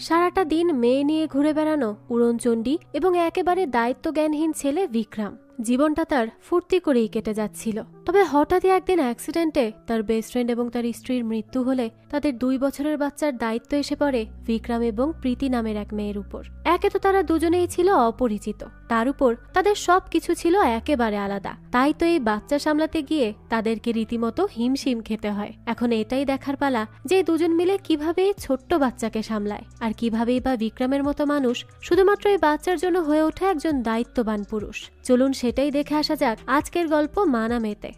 সারাটা দিন মেয়ে নিয়ে ঘুরে বেড়ানো উড়নচণ্ডী এবং একেবারে দায়িত্বজ্ঞানহীন ছেলে বিক্রম জীবনটা তার ফুর্তি করেই কেটে যাচ্ছিল। তবে হঠাৎই একদিন অ্যাক্সিডেন্টে তার বেস্ট ফ্রেন্ড এবং তার স্ত্রীর মৃত্যু হলে তাদের 2 বছরের বাচ্চার দায়িত্ব এসে পড়ে বিক্রম এবং প্রীতি নামের এক মেয়ের উপর। একে তো তারা দুজনেই ছিল অপরিচিত, তার উপর তাদের সবকিছু ছিল একেবারে আলাদা। তাই তো এই বাচ্চা সামলাতে গিয়ে তাদেরকে রীতিমতো হিমশিম খেতে হয়। এখন এটাই দেখার পালা যে দুজন মিলে কিভাবে এই ছোট্ট বাচ্চাকে সামলায়, আর কিভাবেই বা বিক্রমের মতো মানুষ শুধুমাত্র এই বাচ্চার জন্য হয়ে ওঠে একজন দায়িত্ববান পুরুষ। চলুন সেটাই দেখে আসা যাক আজকের গল্প মানামেতে।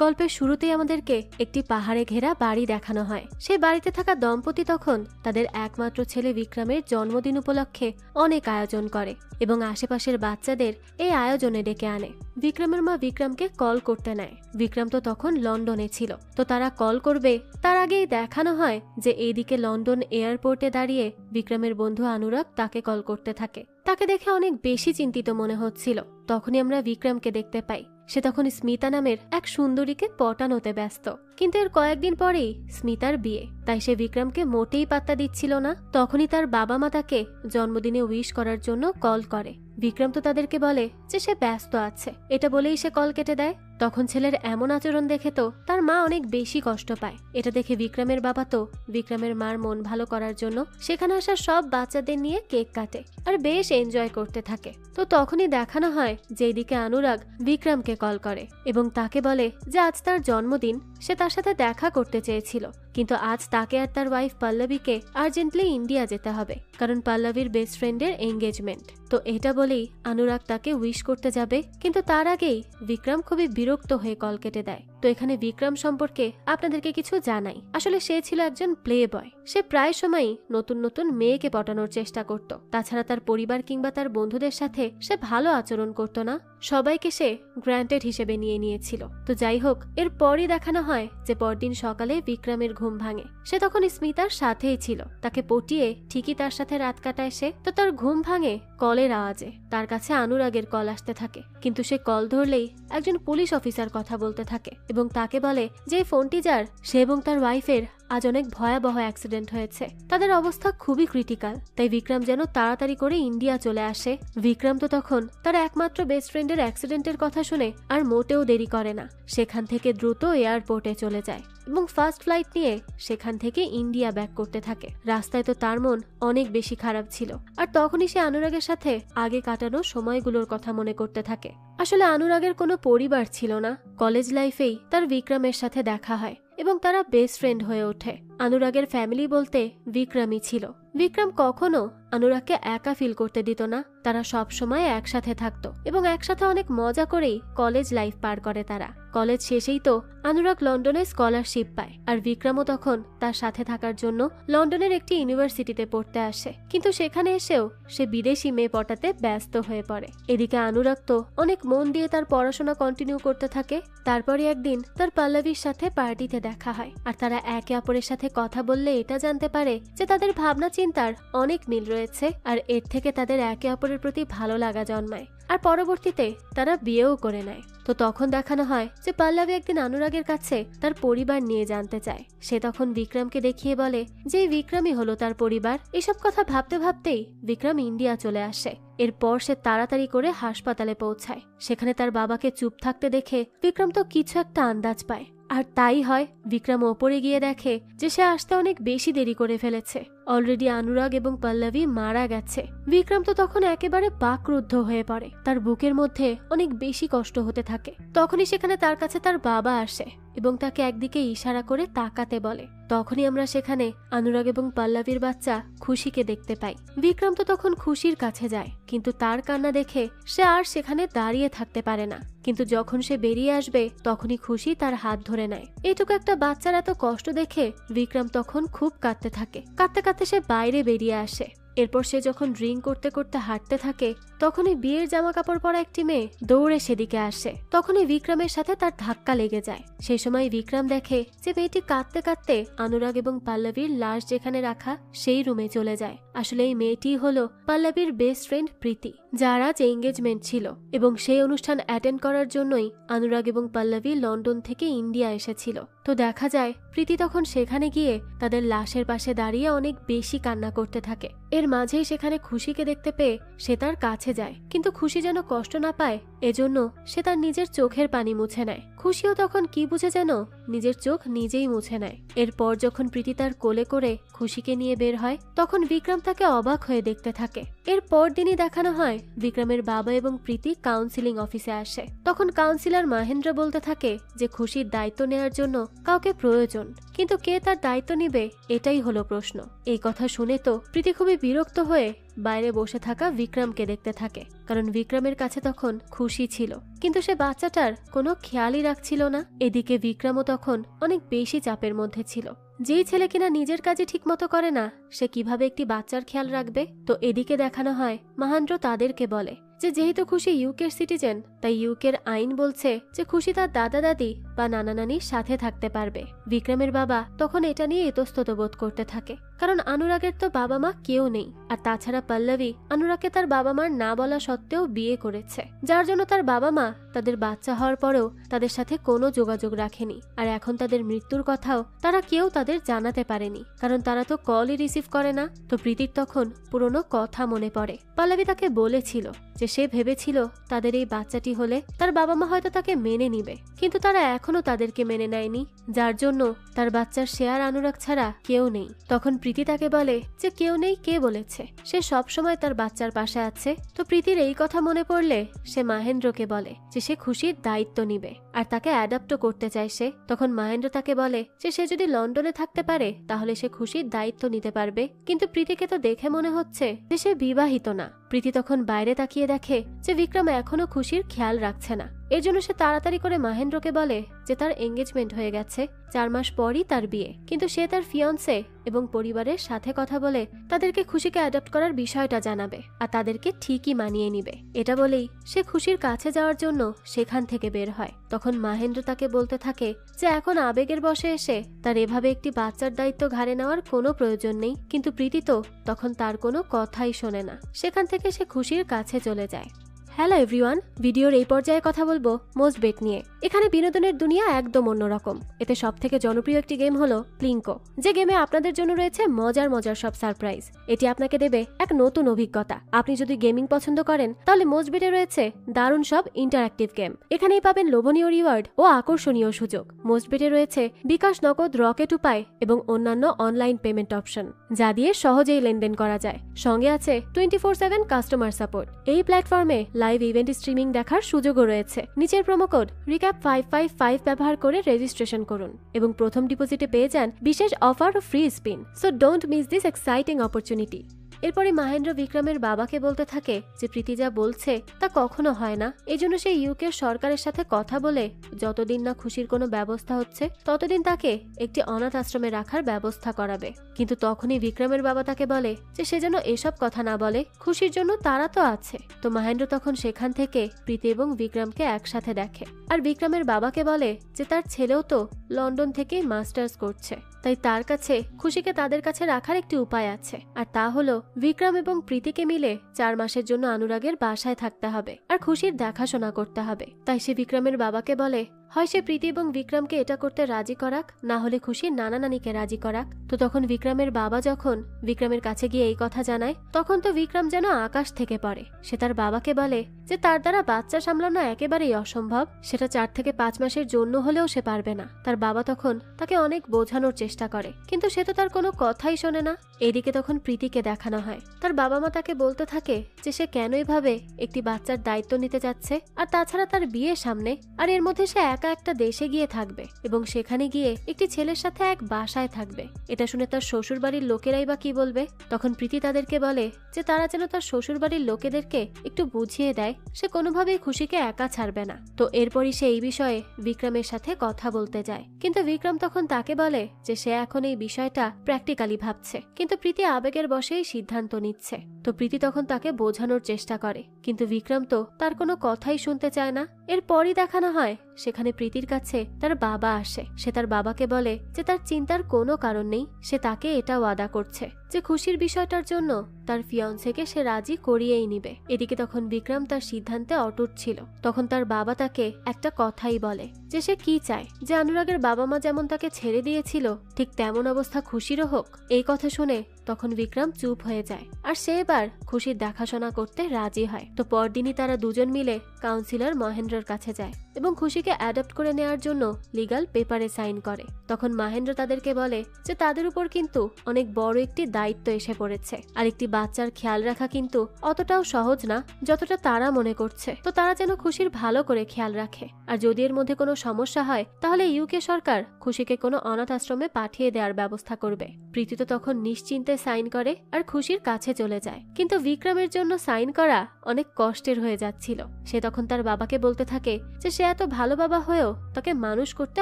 গল্পের শুরুতেই আমাদেরকে একটি পাহাড়ে ঘেরা বাড়ি দেখানো হয়। সেই বাড়িতে থাকা দম্পতি তখন তাদের একমাত্র ছেলে বিক্রমের জন্মদিন উপলক্ষে অনেক আয়োজন করে এবং আশেপাশের বাচ্চাদের এই আয়োজনে ডেকে আনে। বিক্রমের মা বিক্রমকে কল করতে নেয়। বিক্রম তো তখন লন্ডনে ছিল, তো তারা কল করবে তার আগেই দেখানো হয় যে এইদিকে লন্ডন এয়ারপোর্টে দাঁড়িয়ে বিক্রমের বন্ধু অনুরাগ তাকে কল করতে থাকে। তাকে দেখে অনেক বেশি চিন্তিত মনে হচ্ছিল। তখনই আমরা বিক্রমকে দেখতে পাই। সে তখন স্মিতা নামের এক সুন্দরীকে পটানোতে ব্যস্ত। কিন্তু এর কয়েকদিন পরেই স্মিতার বিয়ে, তাই সে বিক্রমকে মোটেই পাত্তা দিচ্ছিল না। তখনই তার বাবা মা তাকে জন্মদিনে উইশ করার জন্য কল করে। বিক্রম তো তাদেরকে বলে যে সে ব্যস্ত আছে, এটা বলেই সে কল কেটে দেয়। তখন ছেলের এমন আচরণ দেখে তো তার মা অনেক বেশি কষ্ট পায়। এটা দেখে বিক্রমের বাবা তো বিক্রমের মার মন ভালো করার জন্য সেখানে আসা সব বাচ্চাদের নিয়ে কেক কাটে আর বেশ এনজয় করতে থাকে। তো তখনই দেখানো হয় যে এদিকে অনুরাগ বিক্রমকে কল করে এবং তাকে বলে যে আজ তার জন্মদিন, সে তার সাথে দেখা করতে চেয়েছিল, কিন্তু আজ তাকে আর তার ওয়াইফ পল্লবীকে আর্জেন্টলি ইন্ডিয়া যেতে হবে, কারণ পল্লবীর বেস্ট ফ্রেন্ডের এঙ্গেজমেন্ট। তো এটা বলেই অনুরাগ তাকে উইশ করতে যাবে, কিন্তু তার আগেই বিক্রম খুবই বিরক্ত হয়ে কল কেটে দেয়। তো এখানে বিক্রম সম্পর্কে আপনাদেরকে কিছু জানাই। আসলে সে ছিল একজন প্লে বয়। সে প্রায় সময়ই নতুন নতুন মেয়েকে পটানোর চেষ্টা করত। তাছাড়া তার পরিবার কিংবা তার বন্ধুদের সাথে সে ভালো আচরণ করত না, সবাইকে সে গ্র্যান্টেড হিসেবে নিয়ে নিয়েছিল। তো যাই হোক, এর পরই দেখানো হয় যে পরদিন সকালে বিক্রমের ঘুম ভাঙে। সে তখন স্মিতার সাথেই ছিল, তাকে পটিয়ে ঠিকই তার সাথে রাত কাটায় সে। তো তার ঘুম ভাঙে কলের আওয়াজে। তার কাছে অনুরাগের কল আসতে থাকে, কিন্তু সে কল ধরলেই একজন পুলিশ অফিসার কথা বলতে থাকে এবং তাকে বলে যে ফোনটি যার, সে এবং তার ওয়াইফের আজ অনেক ভয়াবহ অ্যাক্সিডেন্ট হয়েছে, তাদের অবস্থা খুবই ক্রিটিক্যাল। তাই বিক্রম যেন তাড়াতাড়ি করে ইন্ডিয়া চলে আসে। বিক্রম তো তখন তার একমাত্র বেস্ট ফ্রেন্ডের অ্যাক্সিডেন্টের কথা শুনে আর মোটেও দেরি করে না, সেখান থেকে দ্রুত এয়ারপোর্টে চলে যায় এবং ফার্স্ট ফ্লাইট নিয়ে সেখান থেকে ইন্ডিয়া ব্যাক করতে থাকে। রাস্তায় তো তার মন অনেক বেশি খারাপ ছিল, আর তখনই সে অনুরাগের সাথে আগে কাটানো সময়গুলোর কথা মনে করতে থাকে। আসলে অনুরাগের কোনো পরিবার ছিল না। কলেজ লাইফেই তার বিক্রমের সাথে দেখা হয় এবং তারা বেস্ট ফ্রেন্ড হয়ে ওঠে। অনুরাগের ফ্যামিলি বলতে বিক্রমই ছিল। বিক্রম কখনো অনুরাগকে একা ফিল করতে দিত না। তারা সব সময় একসাথে থাকতো এবং একসাথে অনেক মজা করেই কলেজ লাইফ পার করে তারা। কলেজ শেষেই তো অনুরাগ লন্ডনে স্কলারশিপ পায়, আর বিক্রমও তখন তার সাথে থাকার জন্য লন্ডনের একটি ইউনিভার্সিটিতে পড়তে আসে। কিন্তু সেখানে এসেও সে বিদেশি মেয়ে পটাতে ব্যস্ত হয়ে পড়ে। এদিকে অনুরাগ তো অনেক মন দিয়ে তার পড়াশোনা কন্টিনিউ করতে থাকে। তারপরে একদিন তার পল্লবীর সাথে পার্টিতে দেখা হয়, আর তারা একে অপরের সাথে কথা বললে এটা জানতে পারে যে তাদের ভাবনা চিন্তার অনেক মিল রয়েছে, আর এর থেকে তাদের একে অপরের প্রতি ভালো লাগা জন্মায়, আর পরবর্তীতে তারা বিয়েও করে নেয়। তো তখন দেখানো হয় যে পল্লবী একদিন অনুরাগের কাছে তার পরিবার নিয়ে জানতে চায়। সে তখন বিক্রমকে দেখিয়ে বলে যে বিক্রমই হলো তার পরিবার। এসব কথা ভাবতে ভাবতেই বিক্রম ইন্ডিয়া চলে আসে। এরপর সে তাড়াতাড়ি করে হাসপাতালে পৌঁছায়। সেখানে তার বাবাকে চুপ থাকতে দেখে বিক্রম তো কিছু একটা আন্দাজ পায়, আর তাই হয়। বিক্রম ওপরে গিয়ে দেখে যে সে আসতে অনেক বেশি দেরি করে ফেলেছে। অলরেডি অনুরাগ এবং পল্লবী মারা গেছে। বিক্রম তো তখন একেবারে বাকরুদ্ধ হয়ে পড়ে। তার বুকের মধ্যে অনেক বেশি কষ্ট হতে থাকে। তখনই সেখানে তার কাছে তার বাবা আসে এবং তাকে একদিকে ইশারা করে তাকাতে বলে। তখনই আমরা সেখানে অনুরাগ এবং পল্লবীর বাচ্চা খুশিকে দেখতে পাই। বিক্রম তো তখন খুশির কাছে যায়, কিন্তু তার কান্না দেখে সে আর সেখানে দাঁড়িয়ে থাকতে পারে না। কিন্তু যখন সে বেরিয়ে আসবে তখনই খুশি তার হাত ধরে নেয়। এইটুকু একটা বাচ্চার এত কষ্ট দেখে বিক্রম তখন খুব কাঁদতে থাকে। কাঁদতে কাঁদতে সে বাইরে বেরিয়ে আসে। এরপর সে যখন ড্রিঙ্ক করতে করতে হাঁটতে থাকে তখনই বিয়ের জামা কাপড় পরা একটি মেয়ে দৌড়ে সেদিকে আসে। তখনই বিক্রমের সাথে তার ধাক্কা লেগে যায়। সেই সময় বিক্রম দেখে যে মেয়েটি কাঁদতে কাঁদতে অনুরাগ এবং পল্লবীর লাশ যেখানে রাখা সেই রুমে চলে যায়। আসলে এই মেয়েটি হলো পল্লবীর বেস্ট ফ্রেন্ড প্রীতি, যার আজ এঙ্গেজমেন্ট ছিল এবং সেই অনুষ্ঠান অ্যাটেন্ড করার জন্যই অনুরাগ এবং পল্লবী লন্ডন থেকে ইন্ডিয়া এসেছিল। তো তো দেখা যায় প্রীতি তখন সেখানে গিয়ে তাদের লাশের পাশে দাঁড়িয়ে অনেক বেশি কান্না করতে থাকে। এর মাঝেই সেখানে খুশিকে দেখতে পেয়ে সে তার কাছে যায়, কিন্তু খুশি যেন কষ্ট না পায় এজন্য সে তার নিজের চোখের পানি মুছে নেয়। খুশিও তখন কি বুঝে যেন নিজের চোখ নিজেই মুছে নেয়। এরপর যখন প্রীতি তার কোলে করে খুশিকে নিয়ে বের হয় তখন বিক্রম তাকে অবাক হয়ে দেখতে থাকে। এর পর দিনই দেখানো হয় বিক্রমের বাবা এবং প্রীতি কাউন্সিলিং অফিসে আসে। তখন কাউন্সিলর মহেন্দ্র বলতে থাকে যে খুশির দায়িত্ব নেওয়ার জন্য কাউকে প্রয়োজন, কিন্তু কে তার দায়িত্ব নিবে এটাই হলো প্রশ্ন। এই কথা শুনে তো প্রীতি খুবই বিরক্ত হয়ে বাইরে বসে থাকা বিক্রমকে দেখতে থাকে, কারণ বিক্রমের কাছে তখন খুশি ছিল কিন্তু সে বাচ্চাটার কোনো খেয়ালই রাখছিল না। এদিকে বিক্রমও তখন অনেক বেশি চাপের মধ্যে ছিল। যেই ছেলে কিনা নিজের কাজে ঠিকমতো করে না সে কিভাবে একটি বাচ্চার খেয়াল রাখবে। তো এদিকে দেখানো হয় মহেন্দ্র তাদেরকে বলে যে যেহেতু খুশি ইউকের সিটিজেন তাই ইউকের আইন বলছে যে খুশি তার দাদা দাদি বা নানা নানির সাথে থাকতে পারবে। বিক্রমের বাবা তখন এটা নিয়ে ইতস্তত বোধ করতে থাকে, কারণ অনুরাগের তো বাবা মা কেউ নেই, আর তাছাড়া পল্লবী অনুরাগকে তার বাবা মার না বলা সত্ত্বেও বিয়ে করেছে, যার জন্য তার বাবা মা তাদের বাচ্চা হওয়ার পরেও তাদের সাথে কোনো যোগাযোগ রাখেনি। আর এখন তাদের মৃত্যুর কথাও তারা কেউ তাদের জানাতে পারেনি, কারণ তারা তো কলই রিসিভ করে না। তো প্রীতির তখন পুরনো কথা মনে পড়ে। পল্লবী তাকে বলেছিল যে সে ভেবেছিল তাদের এই বাচ্চাটি হলে তার বাবা মা হয়তো তাকে মেনে নিবে, কিন্তু তারা এখনো তাদেরকে মেনে নেয়নি, যার জন্য তার বাচ্চার শেয়ার অনুরাগ ছাড়া কেউ নেই। তখন প্রীতি তাকে বলে যে কেউ নেই কে বলেছে, সে সব সময় তার বাচ্চার পাশে আছে। তো প্রীতির এই কথা মনে পড়লে সে মহেন্দ্রকে বলে যে সে খুশির দায়িত্ব নিবে আর তাকে অ্যাডাপ্টও করতে চায় সে। তখন মহেন্দ্র তাকে বলে যে সে যদি লন্ডনে থাকতে পারে তাহলে সে খুশির দায়িত্ব নিতে পারবে, কিন্তু প্রীতিকে তো দেখে মনে হচ্ছে যে সে বিবাহিত না। প্রীতি তখন বাইরে তাকিয়ে দেখে যে বিক্রম এখনো খুশির খেয়াল রাখছে না। এর জন্য সে তাড়াতাড়ি করে মহেন্দ্রকে বলে যে তার এঙ্গেজমেন্ট হয়ে গেছে, 4 মাস পরই তার বিয়ে, কিন্তু সে তার ফিয়ন্সে এবং পরিবারের সাথে কথা বলে তাদেরকে খুশিকে অ্যাডপ্ট করার বিষয়টা জানাবে আর তাদেরকে ঠিকই মানিয়ে নিবে। এটা বলেই সে খুশির কাছে যাওয়ার জন্য সেখান থেকে বের হয়। তখন মহেন্দ্র তাকে বলতে থাকে যে এখন আবেগের বশে এসে তার এভাবে একটি বাচ্চার দায়িত্ব ঘাড়ে নেওয়ার কোনো প্রয়োজন নেই, কিন্তু প্রীতি তো তখন তার কোনো কথাই শোনে না। সেখান থেকে সে খুশির কাছে চলে যায়। হ্যালো এভরিওয়ান, ভিডিওর এই পর্যায়ে কথা বলবো মোস্ট বেট নিয়ে। এখানে বিনোদনের দুনিয়া একদম অন্যরকম। এতে সবথেকে জনপ্রিয় একটি গেম হলো প্লিঙ্কো, যে গেমে আপনাদের জন্য রয়েছে মজার মজার সব সারপ্রাইজ। এটি আপনাকে দেবে এক নতুন অভিজ্ঞতা। আপনি যদি গেমিং পছন্দ করেন তাহলে মোস্ট বেটে রয়েছে দারুণ সব ইন্টারঅ্যাক্টিভ গেম। এখানেই পাবেন লোভনীয় রিওয়ার্ড ও আকর্ষণীয় সুযোগ। মোস্ট বেটে রয়েছে বিকাশ, নগদ, রকেট উপায় এবং অন্যান্য অনলাইন পেমেন্ট অপশন, যা দিয়ে সহজেই লেনদেন করা যায়। সঙ্গে আছে 24/7 কাস্টমার সাপোর্ট। এই প্ল্যাটফর্মে লাইভ ইভেন্ট স্ট্রিমিং দেখার সুযোগও রয়েছে। নিচের প্রোমো কোড রিক্যাপ 555 ব্যবহার করে রেজিস্ট্রেশন করুন এবং প্রথম ডিপোজিটে পেয়ে যান বিশেষ অফার ও free spin. So don't miss this exciting opportunity. এরপরে মহেন্দ্র বিক্রমের বাবাকে বলতে থাকে যে প্রীতি যা বলছে তা কখনো হয় না। এজন্য সে ইউকের সরকারের সাথে কথা বলে যতদিন না খুশির কোনো ব্যবস্থা হচ্ছে ততদিন তাকে একটি অনাথ আশ্রমে রাখার ব্যবস্থা করাবে। কিন্তু তখনই বিক্রমের বাবা তাকে বলে যে সে যেন এসব কথা না বলে, খুশির জন্য তারা তো আছে। তো মহেন্দ্র তখন সেখান থেকে প্রীতি এবং বিক্রমকে একসাথে দেখে আর বিক্রমের বাবাকে বলে যে তার ছেলেও তো লন্ডন থেকে মাস্টার্স করছে, তাই তার কাছে খুশিকে তাদের কাছে রাখার একটি উপায় আছে, আর তা হলো বিক্রম এবং প্রীতিকে মিলে 4 মাসের জন্য অনুরাগের বাসায় থাকতে হবে আর খুশির দেখাশোনা করতে হবে। তাই সে বিক্রমের বাবাকে বলে হয় সে প্রীতি এবং বিক্রমকে এটা করতে রাজি করাক, না হলে খুশির নানা নানিকে রাজি করাক। তো তখন বিক্রমের বাবা যখন বিক্রমের কাছে গিয়ে এই কথা জানায় তখন তো বিক্রম যেন আকাশ থেকে পড়ে। সে তার বাবাকে বলে যে তার দ্বারা বাচ্চা সামলানো একেবারেই অসম্ভব, সেটা 4 থেকে 5 মাসের জন্য হলেও সে পারবে না। তার বাবা তখন তাকে অনেক বোঝানোর চেষ্টা করে, কিন্তু সে তো তার কোনো কথাই শোনে না। এদিকে তখন প্রীতিকে দেখানো হয় তার বাবা মা তাকে বলতে থাকে যে সে কেন এভাবে একটি বাচ্চার দায়িত্ব নিতে যাচ্ছে, আর তাছাড়া তার বিয়ে সামনে, আর এর মধ্যে সে একা একটা দেশে গিয়ে থাকবে এবং সেখানে গিয়ে একটি ছেলের সাথে এক বাসায় থাকবে। এটা শুনে তার শ্বশুর বাড়ির লোকেরাই বা কি বলবে। তখন প্রীতি তাদেরকে বলে যে তারা যেন তার শ্বশুর বাড়ির লোকেদেরকে একটু বুঝিয়ে দেয় সে কোনোভাবেই খুশিকে একা ছাড়বে না। তো এরপরই সে এই বিষয়ে বিক্রমের সাথে কথা বলতে যায়, কিন্তু বিক্রম তখন তাকে বলে যে সে এখন এই বিষয়টা প্র্যাকটিক্যালি ভাবছে, কিন্তু প্রীতি আবেগের বশেই সিদ্ধান্ত নিচ্ছে। তো প্রীতি তখন তাকে বোঝানোর চেষ্টা করে, কিন্তু বিক্রম তো তার কোনো কথাই শুনতে চায় না। এরপরই দেখানো হয় সেখানে প্রীতির কাছে তার বাবা আসে। সে তার বাবাকে বলে যে তার চিন্তার কোনো কারণ নেই, সে তাকে এটা ওয়াদা করছে যে খুশির বিষয়টার জন্য তার ফিয়ান্সেকে সে রাজি করিয়েই নিবে। এদিকে তখন বিক্রম তার সিদ্ধান্তে অটুট ছিল। তখন তার বাবা তাকে একটা কথাই বলে যে সে কি চায়, যে অনুরাগের বাবা মা যেমন তাকে ছেড়ে দিয়েছিল ঠিক তেমন অবস্থা খুশিরও হোক। এই কথা শুনে তখন বিক্রম চুপ হয়ে যায়, আর সে এবার খুশির দেখাশোনা করতে রাজি হয়। তো পরদিনই তারা দুজন মিলে কাউন্সিলর মহেন্দ্রর কাছে যায় এবং খুশিকে অ্যাডপ্ট করে নেওয়ার জন্য লিগাল পেপারে সাইন করে। তখন মহেন্দ্র তাদেরকে বলে যে তাদের উপর কিন্তু অনেক বড় একটি দায়িত্ব এসে পড়েছে, আর একটি বাচ্চার খেয়াল রাখা কিন্তু অতটাও সহজ না যতটা তারা মনে করছে। তো তারা যেন খুশির ভালো করে খেয়াল রাখে, আর যদি এর মধ্যে কোনো সমস্যা হয় তাহলে ইউকে সরকার খুশিকে কোনো অনাথ আশ্রমে পাঠিয়ে দেওয়ার ব্যবস্থা করবে। প্রীতি তো তখন নিশ্চিন্তে সাইন করে আর খুশির কাছে চলে যায়, কিন্তু বিক্রমের জন্য সাইন করা অনেক কষ্টের হয়ে যাচ্ছিল। সে তখন তার বাবাকে বলতে থাকে যে সে এত ভালো বাবা হয়েও তাকে মানুষ করতে